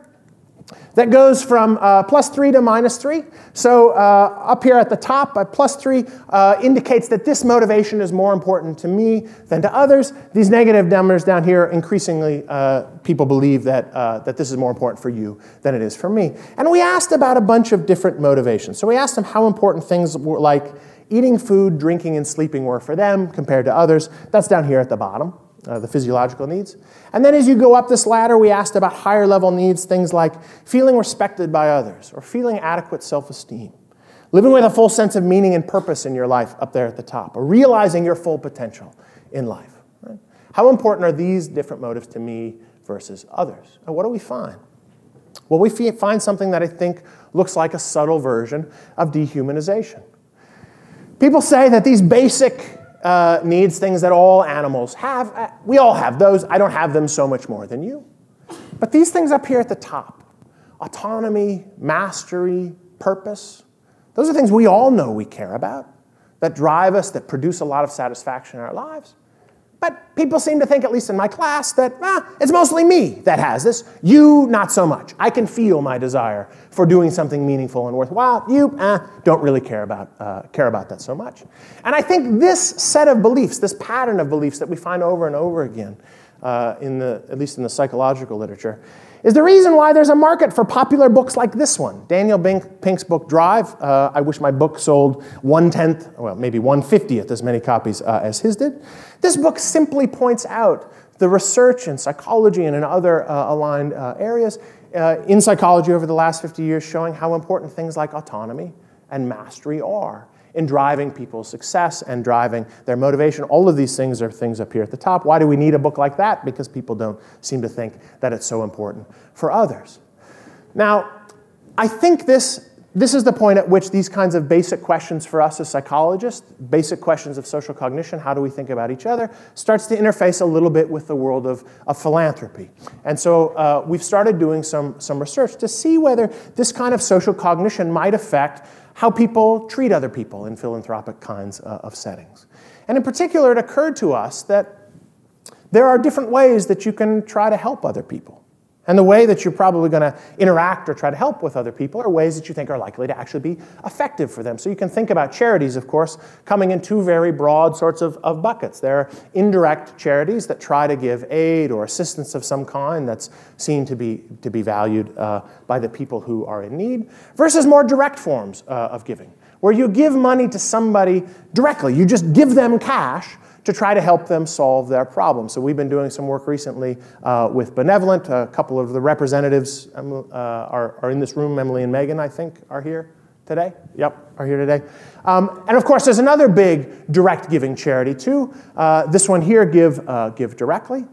that goes from +3 to -3. So up here at the top, +3 indicates that this motivation is more important to me than to others. These negative numbers down here, increasingly people believe that this is more important for you than it is for me. And we asked about a bunch of different motivations. So we asked them how important things were like eating food, drinking, and sleeping were for them compared to others. That's down here at the bottom. The physiological needs. And then as you go up this ladder, we asked about higher level needs, things like feeling respected by others or feeling adequate self-esteem, living with a full sense of meaning and purpose in your life up there at the top, or realizing your full potential in life. Right? How important are these different motives to me versus others? And what do we find? Well, we find something that I think looks like a subtle version of dehumanization. People say that these basic needs, things that all animals have. We all have those. I don't have them so much more than you. But these things up here at the top, autonomy, mastery, purpose, those are things we all know we care about, that drive us, that produce a lot of satisfaction in our lives. But people seem to think, at least in my class, that it's mostly me that has this. You, not so much. I can feel my desire for doing something meaningful and worthwhile. You don't really care about that so much. And I think this set of beliefs, this pattern of beliefs that we find over and over again, at least in the psychological literature, is the reason why there's a market for popular books like this one, Daniel Pink's book, Drive. I wish my book sold 1/10, well, maybe 1/50th as many copies as his did. This book simply points out the research in psychology and in other aligned areas in psychology over the last 50 years showing how important things like autonomy and mastery are in driving people's success and driving their motivation. All of these things are things up here at the top. Why do we need a book like that? Because people don't seem to think that it's so important for others. Now, I think this is the point at which these kinds of basic questions for us as psychologists, basic questions of social cognition, how do we think about each other, starts to interface a little bit with the world of philanthropy. And so we've started doing some research to see whether this kind of social cognition might affect how people treat other people in philanthropic kinds of settings. And in particular, it occurred to us that there are different ways that you can try to help other people. And the way that you're probably going to interact or try to help with other people are ways that you think are likely to actually be effective for them. So you can think about charities, of course, coming in two very broad sorts of buckets. There are indirect charities that try to give aid or assistance of some kind that's seen to be valued by the people who are in need, versus more direct forms of giving, where you give money to somebody directly. You just give them cash to try to help them solve their problems. So we've been doing some work recently with Benevolent. A couple of the representatives are in this room. Emily and Megan, I think, are here today. Yep, are here today. And of course, there's another big direct giving charity too. This one here, Give Directly.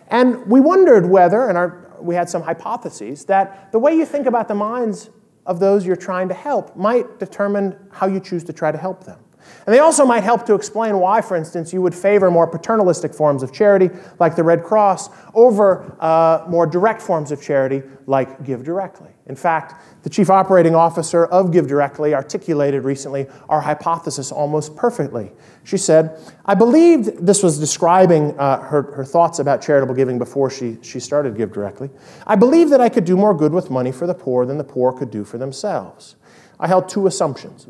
And we wondered whether, and we had some hypotheses, that the way you think about the minds of those you're trying to help might determine how you choose to try to help them. And they also might help to explain why, for instance, you would favor more paternalistic forms of charity, like the Red Cross, over more direct forms of charity, like Give Directly. In fact, the chief operating officer of Give Directly articulated recently our hypothesis almost perfectly. She said, I believed, this was describing her thoughts about charitable giving before she started Give Directly, I believed that I could do more good with money for the poor than the poor could do for themselves. I held two assumptions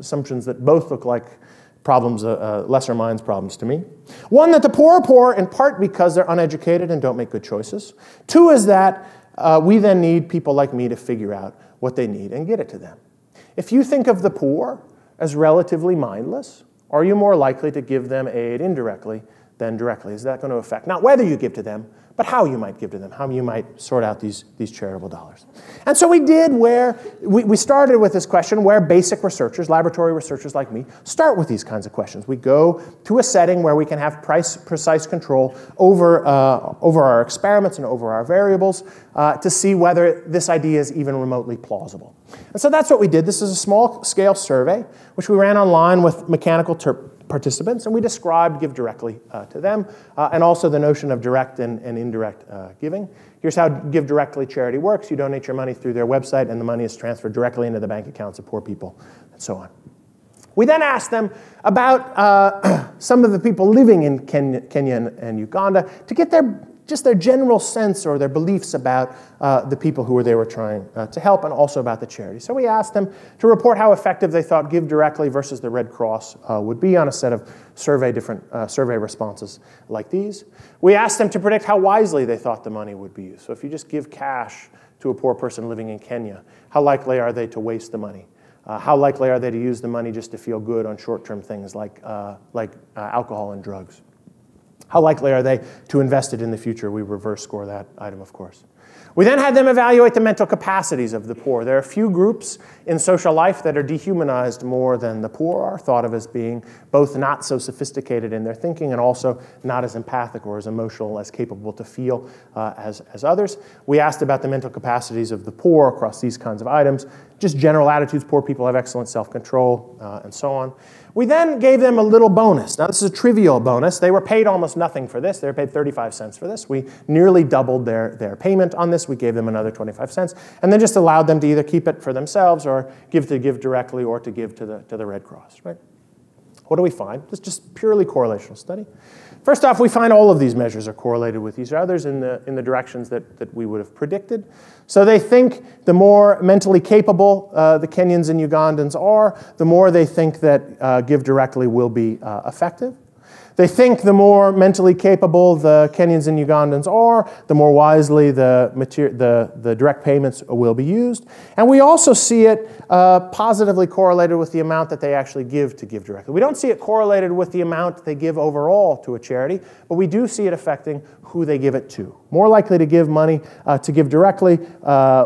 that both look like problems, lesser minds problems to me. One, that the poor are poor in part because they're uneducated and don't make good choices. Two is that we then need people like me to figure out what they need and get it to them. If you think of the poor as relatively mindless, are you more likely to give them aid indirectly than directly? Is that going to affect not whether you give to them, but how you might give to them, how you might sort out these charitable dollars? And so we did we started with this question where basic researchers, laboratory researchers like me, start with these kinds of questions. We go to a setting where we can have precise control over our experiments and over our variables to see whether this idea is even remotely plausible. And so that's what we did. This is a small-scale survey, which we ran online with mechanical participants, and we described Give Directly to them, and also the notion of direct and indirect giving. Here's how Give Directly charity works. You donate your money through their website, and the money is transferred directly into the bank accounts of poor people, and so on. We then asked them about some of the people living in Kenya and Uganda to get their general sense or their beliefs about the people who they were trying to help, and also about the charity. So we asked them to report how effective they thought Give Directly versus the Red Cross would be on a set of survey responses like these. We asked them to predict how wisely they thought the money would be used. So if you just give cash to a poor person living in Kenya, how likely are they to waste the money? How likely are they to use the money just to feel good on short-term things like alcohol and drugs? How likely are they to invest it in the future? We reverse score that item, of course. We then had them evaluate the mental capacities of the poor. There are a few groups in social life that are dehumanized more than the poor are, thought of as being both not so sophisticated in their thinking and also not as empathic or as emotional, as capable to feel as others. We asked about the mental capacities of the poor across these kinds of items, just general attitudes. Poor people have excellent self-control, and so on. We then gave them a little bonus. Now, this is a trivial bonus. They were paid almost nothing for this. They were paid 35 cents for this. We nearly doubled their payment on this. We gave them another 25 cents, and then just allowed them to either keep it for themselves or give directly or to give to the Red Cross, right? What do we find? It's just purely correlational study. First off, we find all of these measures are correlated with each other in the directions that we would have predicted. So they think the more mentally capable the Kenyans and Ugandans are, the more they think that Give Directly will be effective. They think the more mentally capable the Kenyans and Ugandans are, the more wisely the direct payments will be used. And we also see it positively correlated with the amount that they actually give to Give Directly. We don't see it correlated with the amount they give overall to a charity, but we do see it affecting who they give it to more likely to give money, to give directly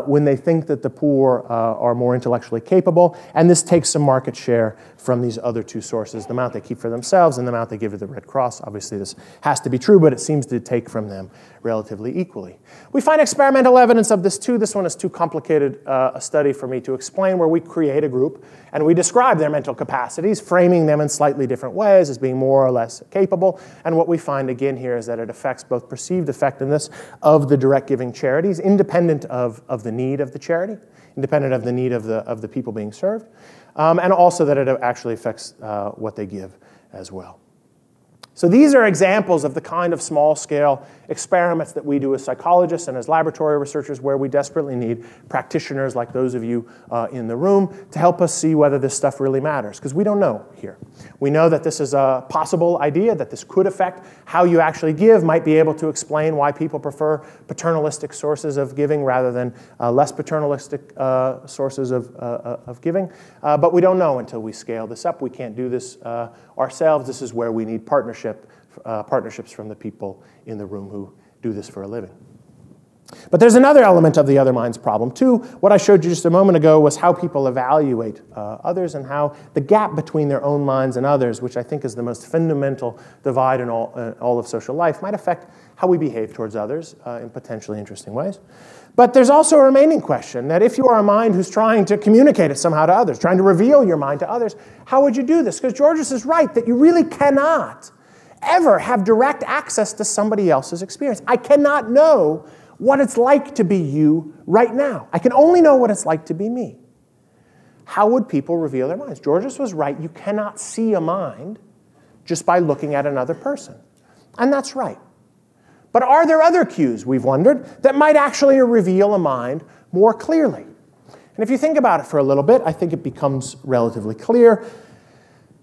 when they think that the poor are more intellectually capable. And this takes some market share from these other two sources, the amount they keep for themselves and the amount they give to the Red Cross. Obviously, this has to be true, but it seems to take from them relatively equally. We find experimental evidence of this too. This one is too complicated a study for me to explain, where we create a group and we describe their mental capacities, framing them in slightly different ways as being more or less capable. And what we find again here is that it affects both perceived effectiveness of the direct giving charities, independent of the need of the charity, independent of the need of the people being served, and also that it actually affects what they give as well. So these are examples of the kind of small-scale experiments that we do as psychologists and as laboratory researchers, where we desperately need practitioners like those of you in the room to help us see whether this stuff really matters, because we don't know here. We know that this is a possible idea, that this could affect how you actually give, might be able to explain why people prefer paternalistic sources of giving rather than less paternalistic sources of giving. But we don't know until we scale this up. We can't do this ourselves. This is where we need partnerships from the people in the room who do this for a living. But there's another element of the other minds problem too. What I showed you just a moment ago was how people evaluate others, and how the gap between their own minds and others, which I think is the most fundamental divide in all of social life, might affect how we behave towards others in potentially interesting ways. But there's also a remaining question, that if you are a mind who's trying to communicate it somehow to others, trying to reveal your mind to others, how would you do this? Because Georges is right that you really cannot ever have direct access to somebody else's experience. I cannot know what it's like to be you right now. I can only know what it's like to be me. How would people reveal their minds? Georges was right. You cannot see a mind just by looking at another person. And that's right. But are there other cues, we've wondered, that might actually reveal a mind more clearly? And if you think about it for a little bit, I think it becomes relatively clear.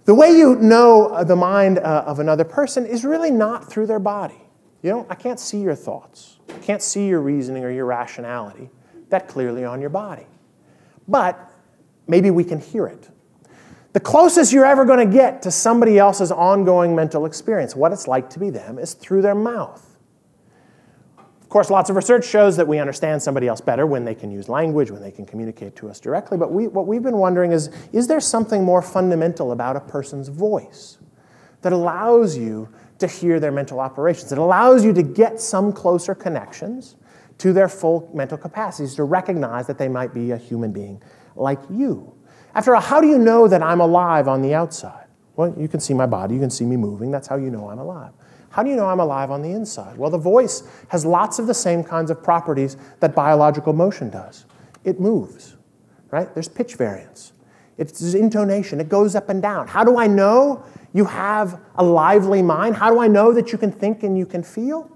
The way you know the mind of another person is really not through their body. I can't see your thoughts. I can't see your reasoning or your rationality that clearly on your body. But maybe we can hear it. The closest you're ever going to get to somebody else's ongoing mental experience, what it's like to be them, is through their mouth. Of course, lots of research shows that we understand somebody else better when they can use language, when they can communicate to us directly. But what we've been wondering is there something more fundamental about a person's voice that allows you to hear their mental operations? It allows you to get some closer connections to their full mental capacities, to recognize that they might be a human being like you. After all, how do you know that I'm alive on the outside? Well, you can see my body, you can see me moving, that's how you know I'm alive. How do you know I'm alive on the inside? Well, the voice has lots of the same kinds of properties that biological motion does. It moves, right? There's pitch variance. It's intonation. It goes up and down. How do I know you have a lively mind? How do I know that you can think and you can feel?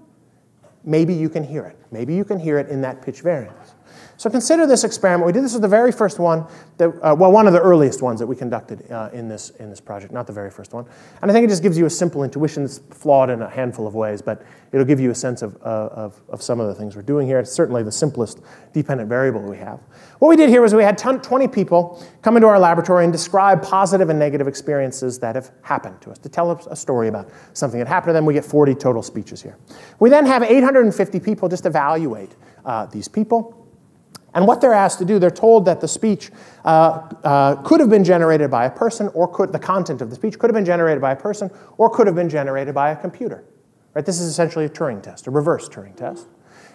Maybe you can hear it. Maybe you can hear it in that pitch variance. So consider this experiment. We did this with the very first one, one of the earliest ones that we conducted in this project, not the very first one. And I think it just gives you a simple intuition that's flawed in a handful of ways, but it'll give you a sense of some of the things we're doing here. It's certainly the simplest dependent variable we have. What we did here was we had 20 people come into our laboratory and describe positive and negative experiences that have happened to us, to tell us a story about something that happened to them. We get 40 total speeches here. We then have 850 people just evaluate these people. And what they're asked to do, they're told that the speech could have been generated by a person, or the content of the speech could have been generated by a person, or could have been generated by a computer. Right? This is essentially a Turing test, a reverse Turing test.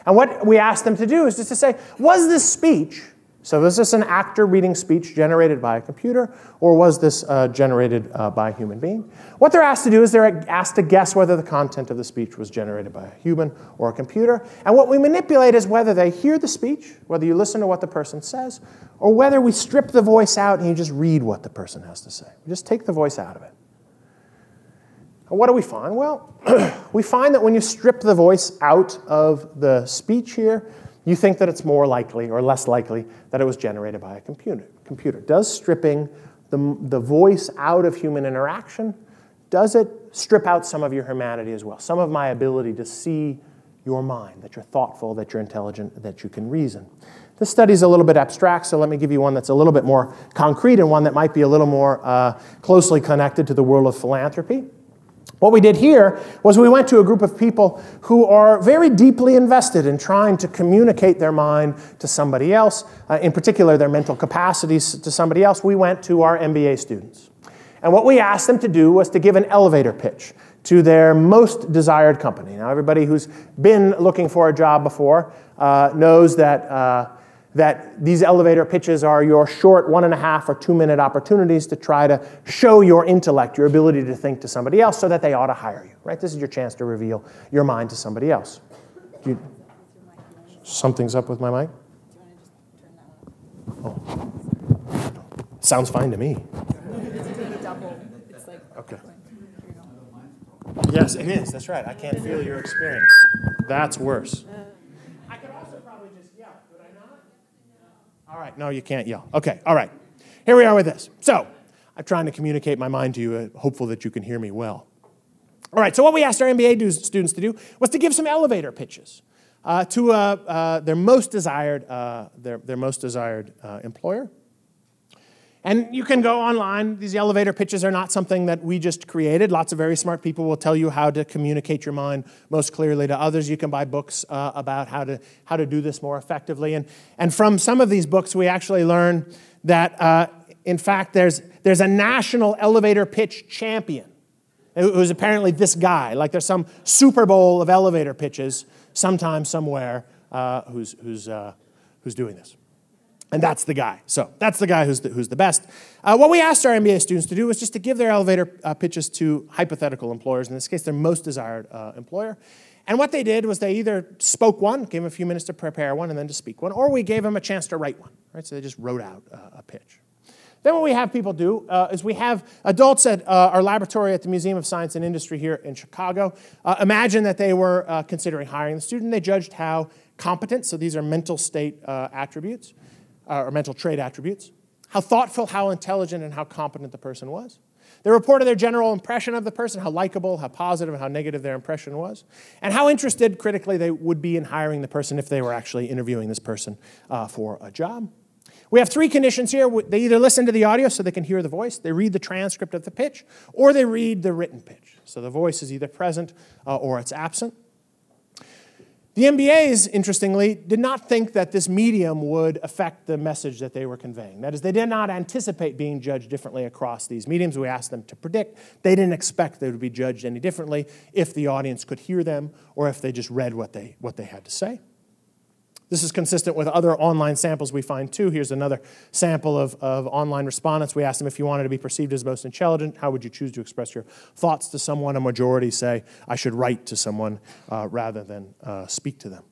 And what we asked them to do is just to say, was this speech, so was this an actor reading speech generated by a computer, or was this generated by a human being? What they're asked to do is they're asked to guess whether the content of the speech was generated by a human or a computer. And what we manipulate is whether they hear the speech, whether you listen to what the person says, or whether we strip the voice out and you just read what the person has to say. We just take the voice out of it. And what do we find? Well, we find that when you strip the voice out of the speech here, you think that it's more likely or less likely that it was generated by a computer. Does stripping the voice out of human interaction, does it strip out some of your humanity as well? Some of my ability to see your mind, that you're thoughtful, that you're intelligent, that you can reason. This study is a little bit abstract, so let me give you one that's a little bit more concrete and one that might be a little more closely connected to the world of philanthropy. What we did here was we went to a group of people who are very deeply invested in trying to communicate their mind to somebody else, in particular their mental capacities to somebody else. We went to our MBA students. And what we asked them to do was to give an elevator pitch to their most desired company. Now, everybody who's been looking for a job before knows that these elevator pitches are your short 1.5 or 2-minute opportunities to try to show your intellect, your ability to think to somebody else so that they ought to hire you, right? This is your chance to reveal your mind to somebody else. Something's up with my mic? Oh. Sounds fine to me. Okay. Yes, it is. That's right. I can't feel your experience. That's worse. I could also probably just yell. Could I not? All right. No, you can't yell. Okay. All right. Here we are with this. So I'm trying to communicate my mind to you, hopeful that you can hear me well. All right. So what we asked our MBA students to do was to give some elevator pitches to their most desired employer. And you can go online. These elevator pitches are not something that we just created. Lots of very smart people will tell you how to communicate your mind most clearly to others. You can buy books about how to do this more effectively. And from some of these books, we actually learn that, in fact, there's a national elevator pitch champion who's apparently this guy. Like there's some Super Bowl of elevator pitches sometime, somewhere, who's doing this. And that's the guy. So that's the guy who's the best. What we asked our MBA students to do was just to give their elevator pitches to hypothetical employers, in this case, their most desired employer. And what they did was they either spoke one, gave them a few minutes to prepare one, and then to speak one, or we gave them a chance to write one. Right? So they just wrote out a pitch. Then what we have people do is we have adults at our laboratory at the Museum of Science and Industry here in Chicago. Imagine that they were considering hiring the student. They judged how competent, so these are mental state attributes, or mental trait attributes, how thoughtful, how intelligent, and how competent the person was. They reported their general impression of the person, how likable, how positive, and how negative their impression was, and how interested critically they would be in hiring the person if they were actually interviewing this person for a job. We have 3 conditions here. They either listen to the audio so they can hear the voice, they read the transcript of the pitch, or they read the written pitch. So the voice is either present or it's absent. The MBAs, interestingly, did not think that this medium would affect the message that they were conveying. That is, they did not anticipate being judged differently across these mediums. We asked them to predict. They didn't expect they would be judged any differently if the audience could hear them or if they just read what they had to say. This is consistent with other online samples we find, too. Here's another sample of online respondents. We asked them if you wanted to be perceived as most intelligent, how would you choose to express your thoughts to someone? A majority say, I should write to someone rather than speak to them.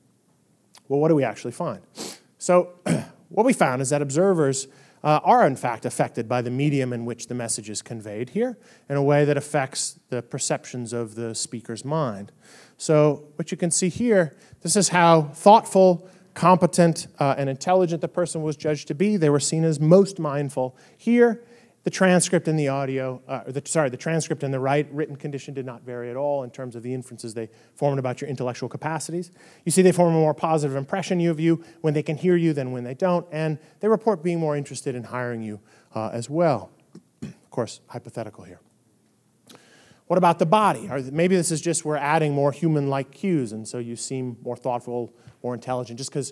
Well, what do we actually find? So what we found is that observers are, in fact, affected by the medium in which the message is conveyed here in a way that affects the perceptions of the speaker's mind. So what you can see here, this is how thoughtful, competent, and intelligent the person was judged to be. They were seen as most mindful. Here, the transcript and the audio, the transcript and the written condition did not vary at all in terms of the inferences they formed about your intellectual capacities. You see they form a more positive impression of you when they can hear you than when they don't, and they report being more interested in hiring you as well. Of course, hypothetical here. What about the body? Or maybe this is just we're adding more human-like cues, and so you seem more thoughtful, more intelligent, just because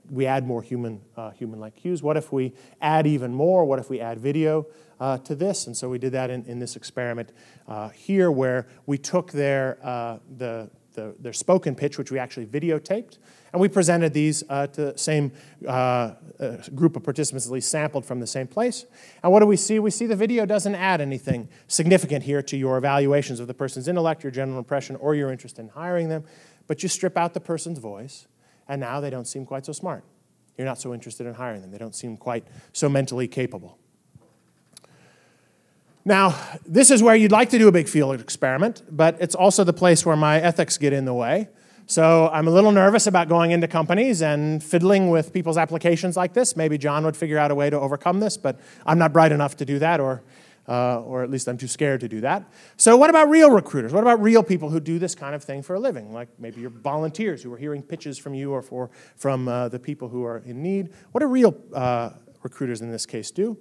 we add more human-like cues. What if we add even more? What if we add video to this? And so we did that in this experiment here, where we took their spoken pitch, which we actually videotaped, and we presented these to the same group of participants, at least sampled from the same place. And what do we see? We see the video doesn't add anything significant here to your evaluations of the person's intellect, your general impression, or your interest in hiring them, but you strip out the person's voice, and now they don't seem quite so smart. You're not so interested in hiring them. They don't seem quite so mentally capable. Now, this is where you'd like to do a big field experiment, but it's also the place where my ethics get in the way. So I'm a little nervous about going into companies and fiddling with people's applications like this. Maybe John would figure out a way to overcome this, but I'm not bright enough to do that, or at least I'm too scared to do that. So what about real recruiters? What about real people who do this kind of thing for a living? Like maybe you're volunteers who are hearing pitches from you or from the people who are in need. What do real recruiters in this case do?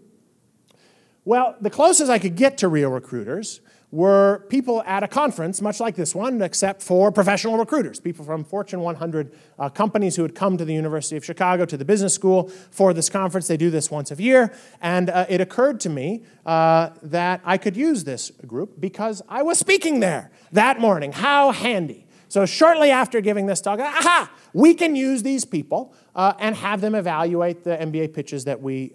Well, the closest I could get to real recruiters were people at a conference, much like this one, except for professional recruiters, people from Fortune 100 companies who had come to the University of Chicago, to the business school for this conference. They do this once a year. And it occurred to me that I could use this group because I was speaking there that morning. How handy. So shortly after giving this talk, we can use these people and have them evaluate the MBA pitches that we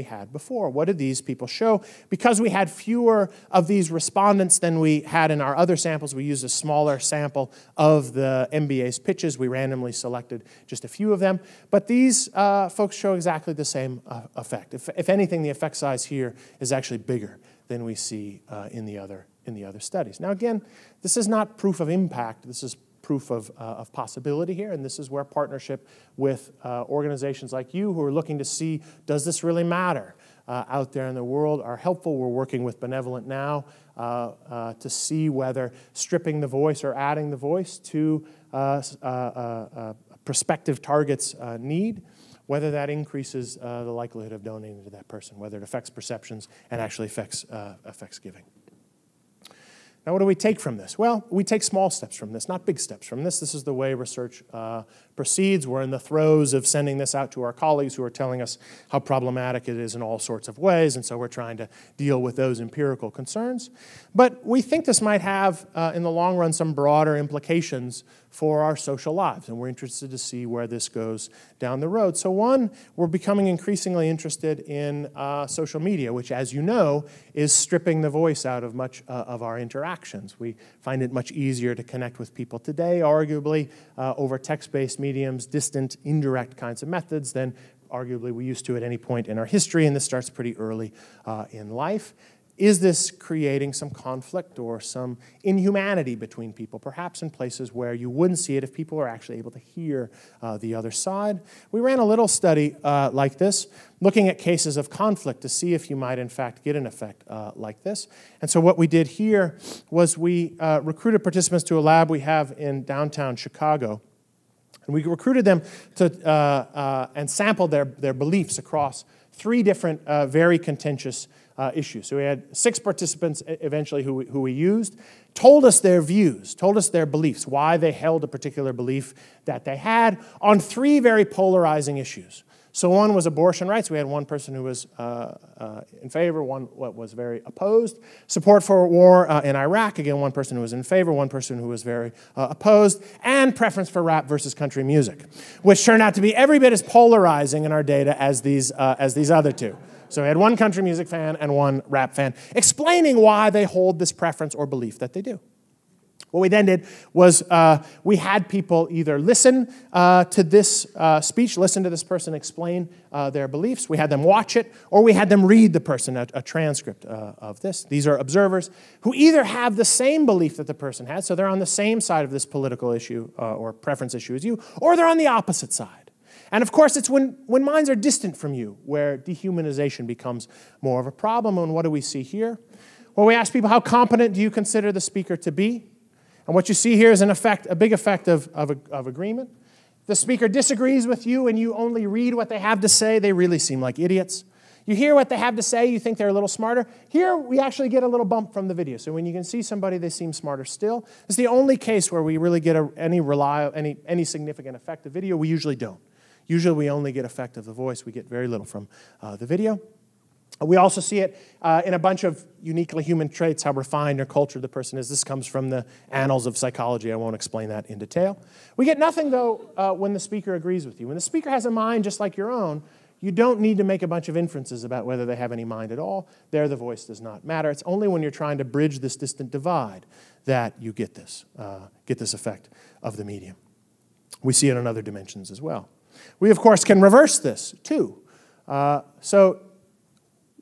had before. What did these people show? Because we had fewer of these respondents than we had in our other samples, we used a smaller sample of the MBA's pitches. We randomly selected just a few of them. But these folks show exactly the same effect. If anything, the effect size here is actually bigger than we see in the other studies. Now again, this is not proof of impact, this is proof of possibility here, and this is where partnership with organizations like you who are looking to see, does this really matter out there in the world, are helpful. We're working with Benevolent now to see whether stripping the voice or adding the voice to prospective targets' need, whether that increases the likelihood of donating to that person, whether it affects perceptions and actually affects giving. Now, what do we take from this? Well, we take small steps from this, not big steps from this. This is the way research proceeds. We're in the throes of sending this out to our colleagues who are telling us how problematic it is in all sorts of ways, and so we're trying to deal with those empirical concerns. But we think this might have, in the long run, some broader implications for our social lives, and we're interested to see where this goes down the road. So one, we're becoming increasingly interested in social media, which, as you know, is stripping the voice out of much of our interactions. We find it much easier to connect with people today, arguably, over text-based mediums, distant, indirect kinds of methods than arguably we used to at any point in our history, and this starts pretty early in life. Is this creating some conflict or some inhumanity between people, perhaps in places where you wouldn't see it if people are actually able to hear the other side? We ran a little study like this, looking at cases of conflict to see if you might, in fact, get an effect like this. And so what we did here was we recruited participants to a lab we have in downtown Chicago. And we recruited them to and sampled their beliefs across 3 different very contentious issues. So we had 6 participants eventually who we used, told us their views, told us their beliefs, why they held a particular belief that they had on 3 very polarizing issues. So one was abortion rights. We had one person who was in favor, one was very opposed. Support for war in Iraq, again, one person who was in favor, one person who was very opposed. And preference for rap versus country music, which turned out to be every bit as polarizing in our data as these other 2. So we had one country music fan and one rap fan, explaining why they hold this preference or belief that they do. What we then did was we had people either listen to this speech, listen to this person explain their beliefs. We had them watch it, or we had them read the person a transcript of this. These are observers who either have the same belief that the person has, so they're on the same side of this political issue or preference issue as you, or they're on the opposite side. And of course, it's when minds are distant from you where dehumanization becomes more of a problem. And what do we see here? Well, we ask people, how competent do you consider the speaker to be? And what you see here is a big effect of agreement. The speaker disagrees with you and you only read what they have to say, they really seem like idiots. You hear what they have to say, you think they're a little smarter. Here, we actually get a little bump from the video. So when you can see somebody, they seem smarter still. It's the only case where we really get any significant effect of video. We usually don't. Usually we only get effect of the voice. We get very little from the video. We also see it in a bunch of uniquely human traits, how refined or cultured the person is. This comes from the annals of psychology. I won't explain that in detail. We get nothing, though, when the speaker agrees with you. When the speaker has a mind just like your own, you don't need to make a bunch of inferences about whether they have any mind at all. There, the voice does not matter. It's only when you're trying to bridge this distant divide that you get this effect of the medium. We see it on other dimensions as well. We, of course, can reverse this, too. So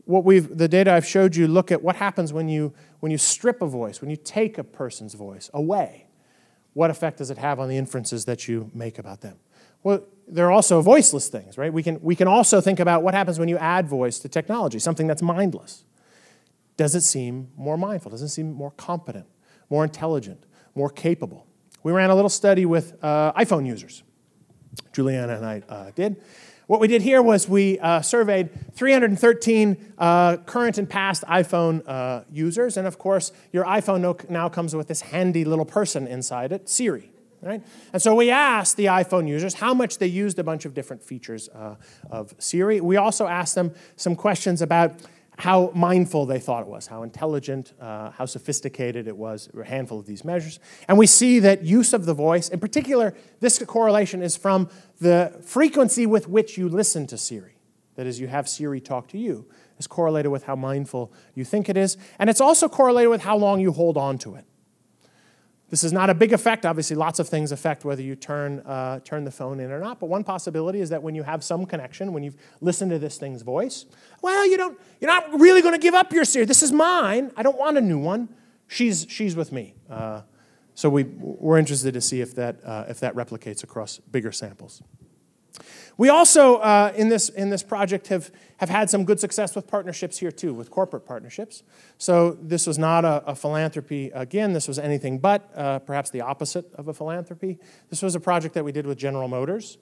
the data I've showed you look at what happens when you strip a voice, when you take a person's voice away. What effect does it have on the inferences that you make about them? Well, there are also voiceless things, right? We can also think about what happens when you add voice to technology, something that's mindless. Does it seem more mindful? Does it seem more competent, more intelligent, more capable? We ran a little study with iPhone users. Juliana and I did. What we did here was we surveyed 313 current and past iPhone users. And of course, your iPhone now comes with this handy little person inside it, Siri. Right? And so we asked the iPhone users how much they used a bunch of different features of Siri. We also asked them some questions about how mindful they thought it was, how intelligent, how sophisticated it was, a handful of these measures. And we see that use of the voice, in particular, this correlation is from the frequency with which you listen to Siri. That is, you have Siri talk to you. It's correlated with how mindful you think it is. And it's also correlated with how long you hold on to it. This is not a big effect. Obviously, lots of things affect whether you turn the phone in or not. But one possibility is that when you have some connection, when you've listened to this thing's voice, well, you're not really going to give up your Siri. This is mine. I don't want a new one. She's with me. So we're interested to see if that replicates across bigger samples. We also, in this project, have had some good success with partnerships here, too, with corporate partnerships. So this was not a philanthropy. Again, this was anything but, perhaps the opposite of a philanthropy. This was a project that we did with General Motors.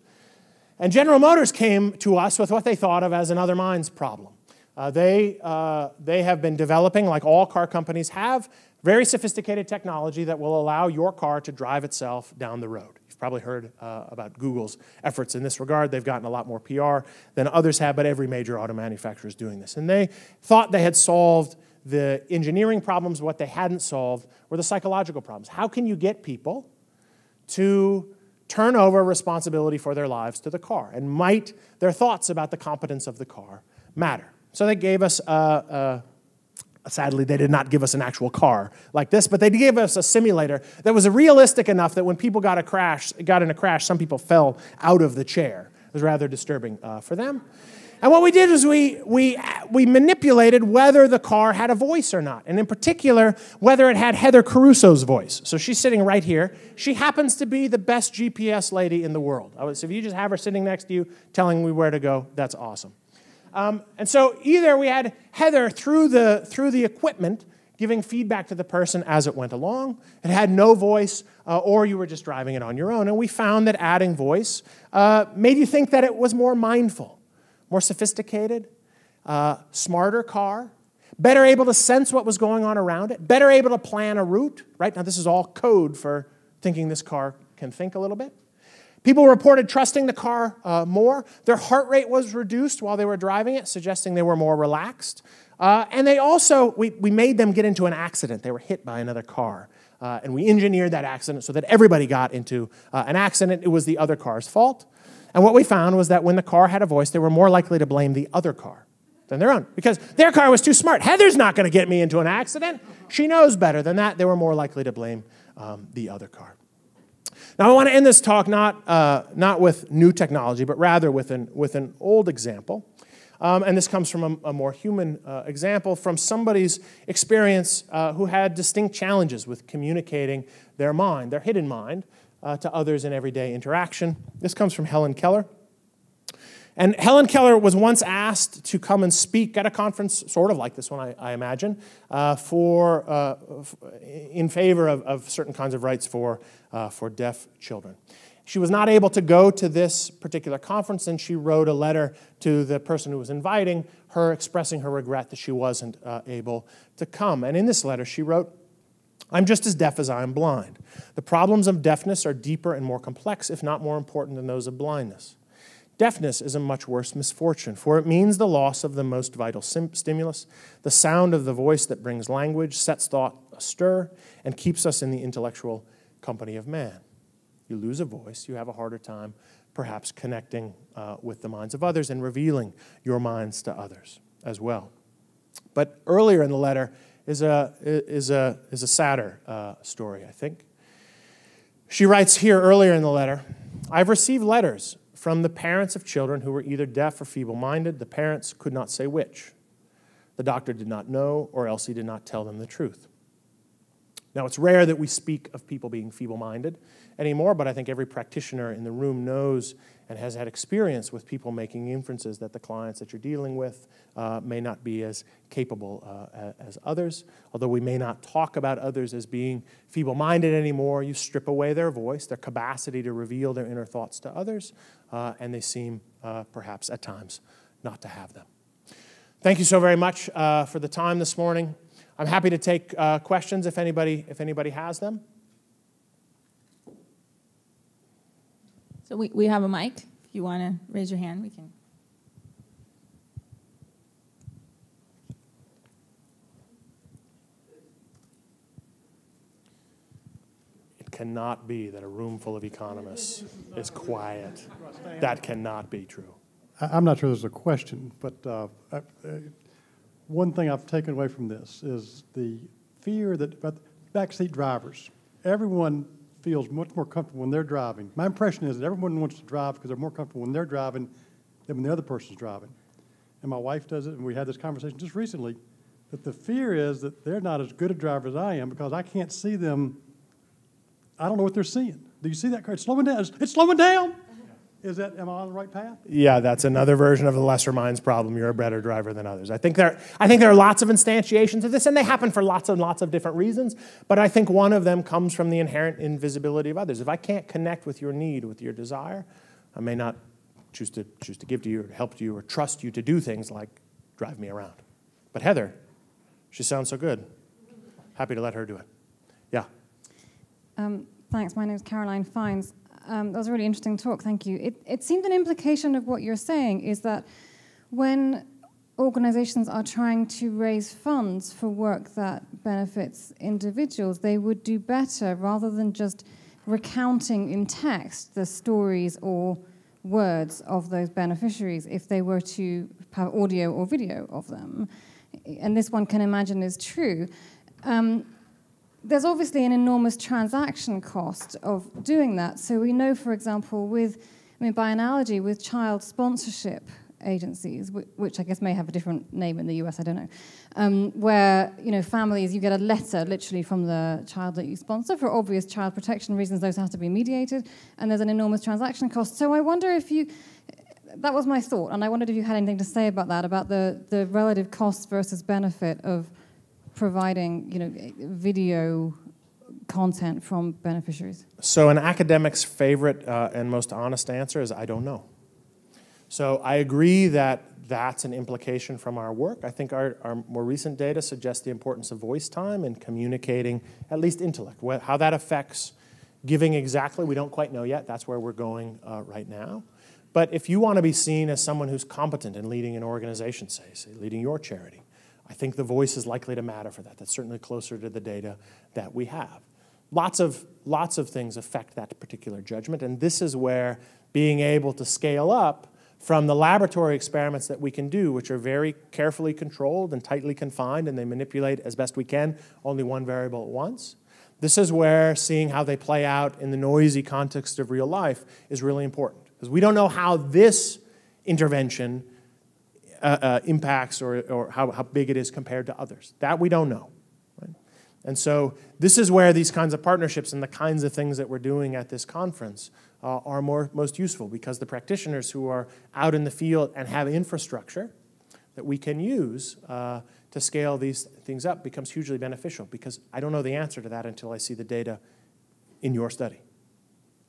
And General Motors came to us with what they thought of as an other minds problem. They have been developing, like all car companies have, very sophisticated technology that will allow your car to drive itself down the road. You've probably heard about Google's efforts in this regard. They've gotten a lot more PR than others have, but every major auto manufacturer is doing this. And they thought they had solved the engineering problems. What they hadn't solved were the psychological problems. How can you get people to turn over responsibility for their lives to the car? And might their thoughts about the competence of the car matter? So they gave us sadly, they did not give us an actual car like this, but they gave us a simulator that was realistic enough that when people got in a crash, some people fell out of the chair. It was rather disturbing for them. And what we did is we manipulated whether the car had a voice or not, and in particular, whether it had Heather Caruso's voice. So she's sitting right here. She happens to be the best GPS lady in the world. So if you just have her sitting next to you telling me where to go, that's awesome. And so either we had Heather through the equipment giving feedback to the person as it went along. It had no voice, or you were just driving it on your own. And we found that adding voice made you think that it was more mindful, more sophisticated, smarter car, better able to sense what was going on around it, better able to plan a route. Right now, this is all code for thinking this car can think a little bit. People reported trusting the car more. Their heart rate was reduced while they were driving it, suggesting they were more relaxed. And they also, we made them get into an accident. They were hit by another car. And we engineered that accident so that everybody got into an accident. It was the other car's fault. And what we found was that when the car had a voice, they were more likely to blame the other car than their own, because their car was too smart. Heather's not going to get me into an accident. She knows better than that. They were more likely to blame the other car. Now, I want to end this talk not with new technology, but rather with an old example. And this comes from a more human example from somebody's experience who had distinct challenges with communicating their mind, their hidden mind, to others in everyday interaction. This comes from Helen Keller. And Helen Keller was once asked to come and speak at a conference, sort of like this one, I imagine, in favor of certain kinds of rights for deaf children. She was not able to go to this particular conference, and she wrote a letter to the person who was inviting her, expressing her regret that she wasn't able to come. And in this letter, she wrote, "I'm just as deaf as I am blind. The problems of deafness are deeper and more complex, if not more important than those of blindness. Deafness is a much worse misfortune, for it means the loss of the most vital stimulus, the sound of the voice that brings language, sets thought astir, and keeps us in the intellectual company of man. You lose a voice, you have a harder time perhaps connecting with the minds of others and revealing your minds to others as well." But earlier in the letter is a sadder story, I think. She writes here earlier in the letter, "I've received letters from the parents of children who were either deaf or feeble-minded. The parents could not say which. The doctor did not know, or else he did not tell them the truth. Now, it's rare that we speak of people being feeble-minded anymore, but I think every practitioner in the room knows and has had experience with people making inferences that the clients that you're dealing with may not be as capable as others. Although we may not talk about others as being feeble-minded anymore, you strip away their voice, their capacity to reveal their inner thoughts to others, and they seem perhaps at times not to have them. Thank you so very much for the time this morning. I'm happy to take questions if anybody has them. So we have a mic. If you want to raise your hand, we can. It cannot be that a room full of economists is quiet. That cannot be true. I'm not sure there's a question, but one thing I've taken away from this is the fear that about backseat drivers. Everyone feels much more comfortable when they're driving. My impression is that everyone wants to drive because they're more comfortable when they're driving than when the other person's driving. And my wife does it, and we had this conversation just recently, that the fear is that they're not as good a driver as I am because I can't see them. I don't know what they're seeing. Do you see that car? It's slowing down. It's slowing down. Am I on the right path? Yeah, that's another version of the lesser minds problem. You're a better driver than others. I think there are lots of instantiations of this, and they happen for lots and lots of different reasons. But I think one of them comes from the inherent invisibility of others. If I can't connect with your need, with your desire, I may not choose to give to you, or help you, or trust you to do things like drive me around. But Heather, she sounds so good. Happy to let her do it. Yeah. Thanks. My name is Caroline Fines. That was a really interesting talk, thank you. It seemed an implication of what you're saying is that when organizations are trying to raise funds for work that benefits individuals, they would do better rather than just recounting in text the stories or words of those beneficiaries if they were to have audio or video of them. And this one can imagine is true. There's obviously an enormous transaction cost of doing that. So we know, for example, by analogy, with child sponsorship agencies, which I guess may have a different name in the US, I don't know, where families, you get a letter literally from the child that you sponsor. For obvious child protection reasons, those have to be mediated, and there's an enormous transaction cost. So I wonder that was my thought, and I wondered if you had anything to say about that, about the relative cost versus benefit of providing, video content from beneficiaries? So an academic's favorite and most honest answer is, I don't know. So I agree that that's an implication from our work. I think our more recent data suggests the importance of voice time in communicating at least intellect. How that affects giving exactly, we don't quite know yet. That's where we're going right now. But if you want to be seen as someone who's competent in leading an organization, say leading your charity, I think the voice is likely to matter for that. That's certainly closer to the data that we have. Lots of things affect that particular judgment, and this is where being able to scale up from the laboratory experiments that we can do, which are very carefully controlled and tightly confined, and they manipulate as best we can only one variable at once. This is where seeing how they play out in the noisy context of real life is really important, because we don't know how this intervention impacts or how big it is compared to others. That we don't know. Right? And so this is where these kinds of partnerships and the kinds of things that we're doing at this conference are most useful, because the practitioners who are out in the field and have infrastructure that we can use to scale these things up becomes hugely beneficial, because I don't know the answer to that until I see the data in your study.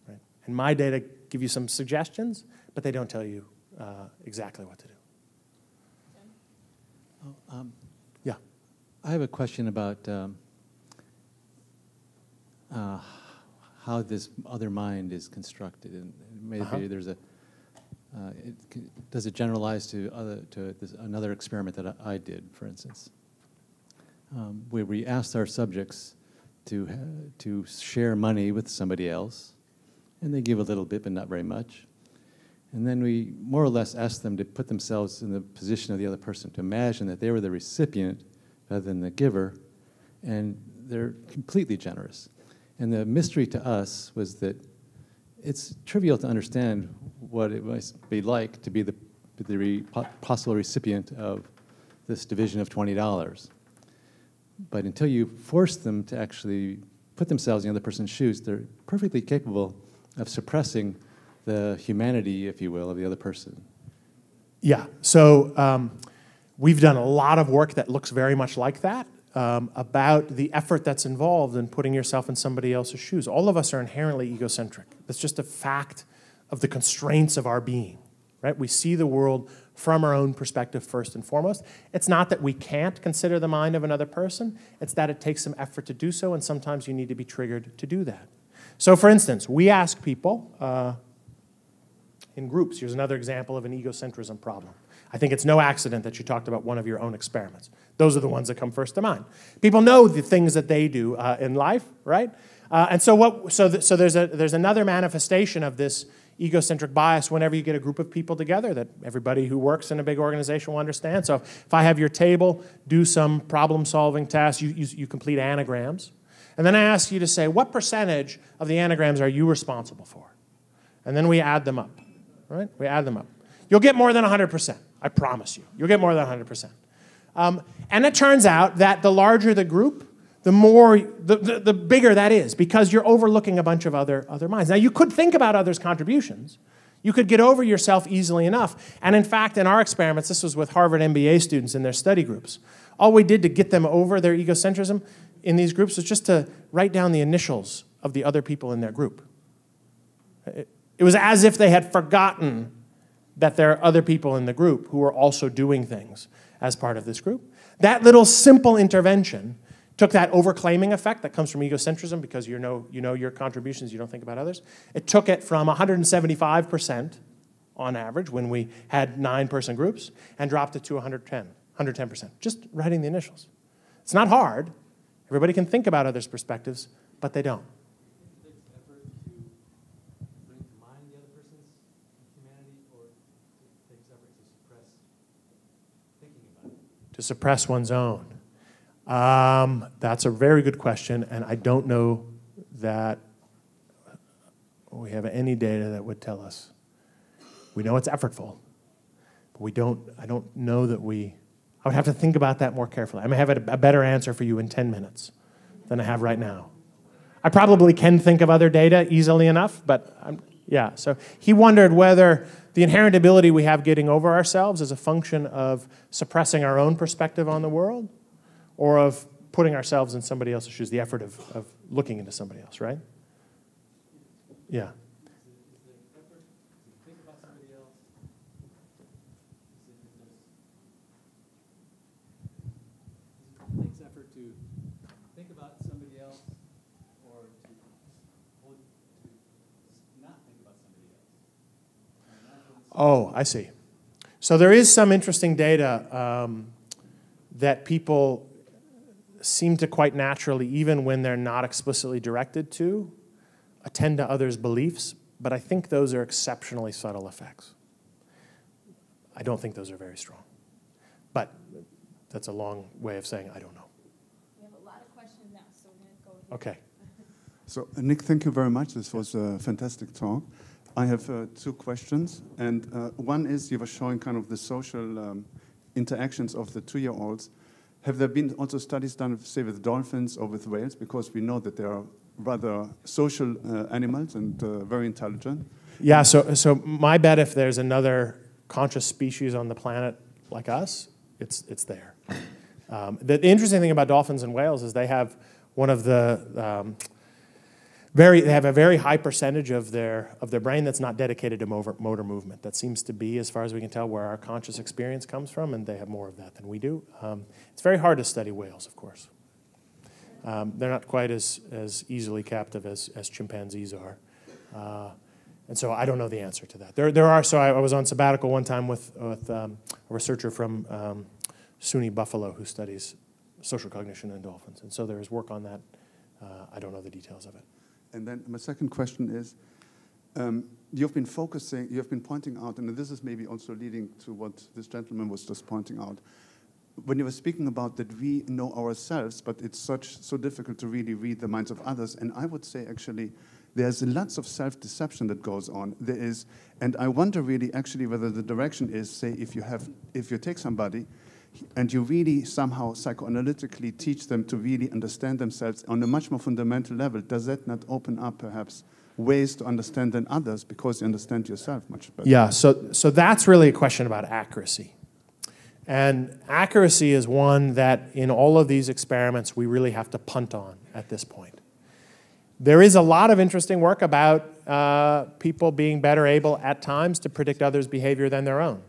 Right? And my data give you some suggestions, but they don't tell you exactly what to do. Yeah. I have a question about how this other mind is constructed, and maybe there's does it generalize to another experiment that I did, for instance, where we asked our subjects to share money with somebody else, and they give a little bit, but not very much. And then we more or less asked them to put themselves in the position of the other person, to imagine that they were the recipient rather than the giver, and they're completely generous. And the mystery to us was that it's trivial to understand what it must be like to be the possible recipient of this division of $20. But until you force them to actually put themselves in the other person's shoes, they're perfectly capable of suppressing the humanity, if you will, of the other person. Yeah, so we've done a lot of work that looks very much like that, about the effort that's involved in putting yourself in somebody else's shoes. All of us are inherently egocentric. That's just a fact of the constraints of our being, right? We see the world from our own perspective first and foremost. It's not that we can't consider the mind of another person, it's that it takes some effort to do so, and sometimes you need to be triggered to do that. So for instance, we ask people in groups. Here's another example of an egocentrism problem. I think it's no accident that you talked about one of your own experiments. Those are the ones that come first to mind. People know the things that they do in life, right? And so there's another manifestation of this egocentric bias whenever you get a group of people together that everybody who works in a big organization will understand. So if I have your table, do some problem-solving tasks, you complete anagrams, and then I ask you to say, what percentage of the anagrams are you responsible for? And then we add them up, right? We add them up. You'll get more than 100%. I promise you. You'll get more than 100%. And it turns out that the larger the group, the bigger that is, because you're overlooking a bunch of other minds. Now, you could think about others' contributions. You could get over yourself easily enough. And in fact, in our experiments, this was with Harvard MBA students in their study groups. All we did to get them over their egocentrism in these groups was just to write down the initials of the other people in their group. It was as if they had forgotten that there are other people in the group who are also doing things as part of this group. That little simple intervention took that overclaiming effect that comes from egocentrism, because you know your contributions, you don't think about others. It took it from 175% on average when we had 9-person groups and dropped it to 110%, just writing the initials. It's not hard. Everybody can think about others' perspectives, but they don't. To suppress one's own? That's a very good question, and I don't know that we have any data that would tell us. We know it's effortful, but I don't know that I would have to think about that more carefully. I may have a better answer for you in 10 minutes than I have right now. I probably can think of other data easily enough, but yeah. So he wondered whether the inherent ability we have getting over ourselves is a function of suppressing our own perspective on the world, or of putting ourselves in somebody else's shoes, the effort of looking into somebody else, right? Yeah. Oh, I see. So there is some interesting data that people seem to quite naturally, even when they're not explicitly directed to, attend to others' beliefs, but I think those are exceptionally subtle effects. I don't think those are very strong. But that's a long way of saying I don't know. We have a lot of questions now, so we're going to go here. Okay. So, Nick, thank you very much. This was a fantastic talk. I have 2 questions, and one is you were showing kind of the social interactions of the 2-year-olds. Have there been also studies done, say, with dolphins or with whales? Because we know that they are rather social animals and very intelligent. Yeah, so my bet, if there's another conscious species on the planet like us, it's there. The interesting thing about dolphins and whales is they have one of the they have a very high percentage of their brain that's not dedicated to motor movement. That seems to be, as far as we can tell, where our conscious experience comes from, and they have more of that than we do. It's very hard to study whales, of course. They're not quite as easily captive as chimpanzees are. And so I don't know the answer to that. There are. So I was on sabbatical one time with a researcher from SUNY Buffalo who studies social cognition in dolphins. And so there is work on that. I don't know the details of it. And then my second question is, you've been pointing out, and this is maybe also leading to what this gentleman was just pointing out, when you were speaking about that we know ourselves, but it's so difficult to really read the minds of others. And I would say actually there's lots of self-deception that goes on. There is, and I wonder really actually whether the direction is, say, if you take somebody, and you really somehow psychoanalytically teach them to really understand themselves on a much more fundamental level, does that not open up perhaps ways to understand than others because you understand yourself much better? Yeah, so that's really a question about accuracy. And accuracy is one that in all of these experiments we really have to punt on at this point. There is a lot of interesting work about people being better able at times to predict others' behavior than their own.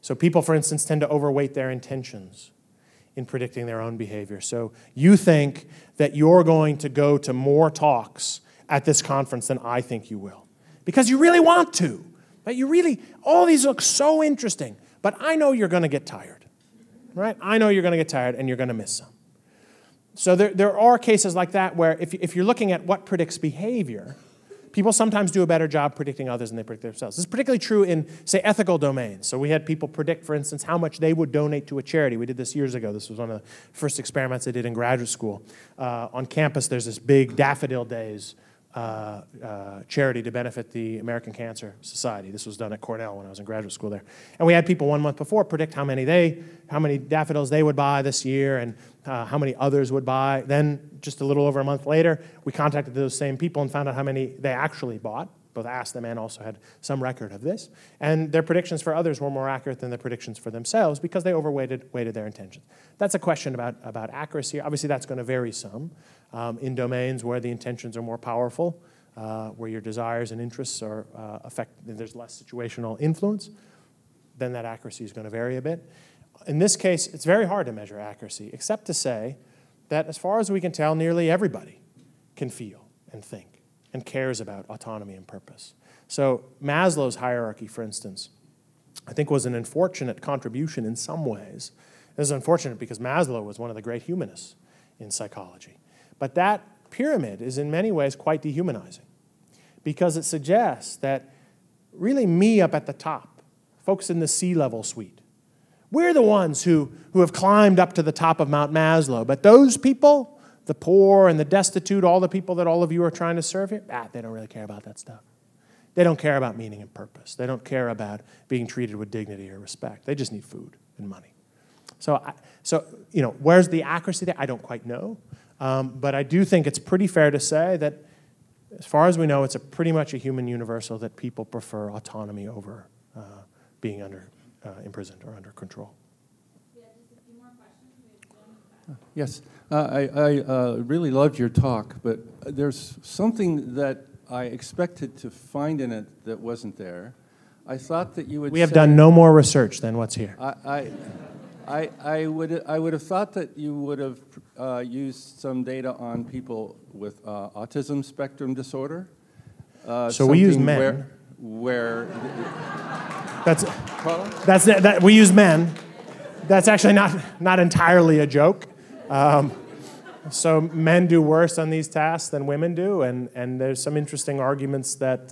So people, for instance, tend to overweight their intentions in predicting their own behavior. So you think that you're going to go to more talks at this conference than I think you will, because you really want to. But you really, all these look so interesting, but I know you're going to get tired, right? I know you're going to get tired and you're going to miss some. So there are cases like that where if you're looking at what predicts behavior, people sometimes do a better job predicting others than they predict themselves. This is particularly true in, say, ethical domains. So we had people predict, for instance, how much they would donate to a charity. We did this years ago. This was one of the first experiments I did in graduate school. On campus, there's this big Daffodil Days charity to benefit the American Cancer Society. This was done at Cornell when I was in graduate school there. And we had people 1 month before predict how many daffodils they would buy this year and how many others would buy. Then just a little over a month later, we contacted those same people and found out how many they actually bought. Both asked them and also had some record of this. And their predictions for others were more accurate than their predictions for themselves because they weighted their intentions. That's a question about accuracy. Obviously, that's going to vary some in domains where the intentions are more powerful, where your desires and interests are there's less situational influence, then that accuracy is going to vary a bit. In this case, it's very hard to measure accuracy, except to say that as far as we can tell, nearly everybody can feel and think and cares about autonomy and purpose. So Maslow's hierarchy, for instance, I think was an unfortunate contribution in some ways. It was unfortunate because Maslow was one of the great humanists in psychology. But that pyramid is in many ways quite dehumanizing because it suggests that really me up at the top, folks in the C-level suite, we're the ones who have climbed up to the top of Mount Maslow. But those people, the poor and the destitute, all the people that all of you are trying to serve here, they don't really care about that stuff. They don't care about meaning and purpose. They don't care about being treated with dignity or respect. They just need food and money. So where's the accuracy there? I don't quite know. But I do think it's pretty fair to say that as far as we know, it's pretty much a human universal that people prefer autonomy over being imprisoned or under control. Yeah, just a few more questions. Yes, I really loved your talk, but there's something that I expected to find in it that wasn't there. I thought that you would. We have done no more research than what's here. I would have thought that you would have used some data on people with autism spectrum disorder. So we use men. Where we use men. That's actually not entirely a joke. So men do worse on these tasks than women do, and there's some interesting arguments that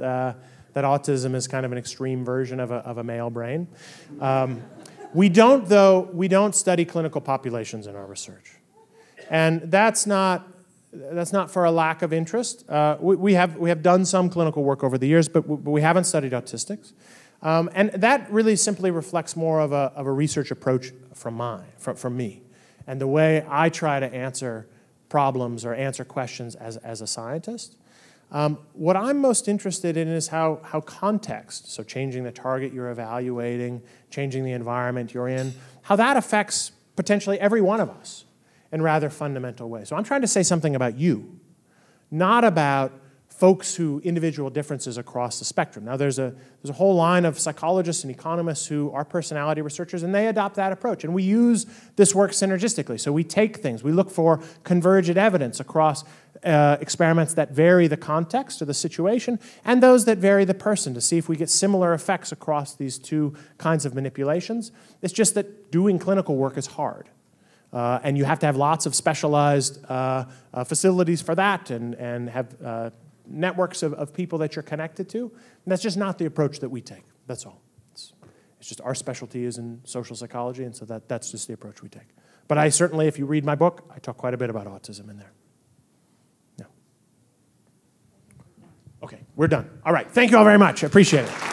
autism is kind of an extreme version of a male brain. We don't study clinical populations in our research, and that's not for a lack of interest. We have done some clinical work over the years, but we haven't studied autistics. And that really simply reflects more of a research approach from me, and the way I try to answer problems or answer questions as a scientist. What I'm most interested in is how context, so changing the target you're evaluating, changing the environment you're in, how that affects potentially every one of us in rather fundamental ways. So I'm trying to say something about you, not about folks who individual differences across the spectrum. Now there's a whole line of psychologists and economists who are personality researchers, and they adopt that approach. And we use this work synergistically. So we take things, we look for convergent evidence across experiments that vary the context or the situation, and those that vary the person to see if we get similar effects across these two kinds of manipulations. It's just that doing clinical work is hard. And you have to have lots of specialized facilities for that and have networks of people that you're connected to. And that's just not the approach that we take. That's all. It's just our specialty is in social psychology, and so that's just the approach we take. But I certainly, if you read my book, I talk quite a bit about autism in there. Yeah. Okay, we're done. All right, thank you all very much. I appreciate it.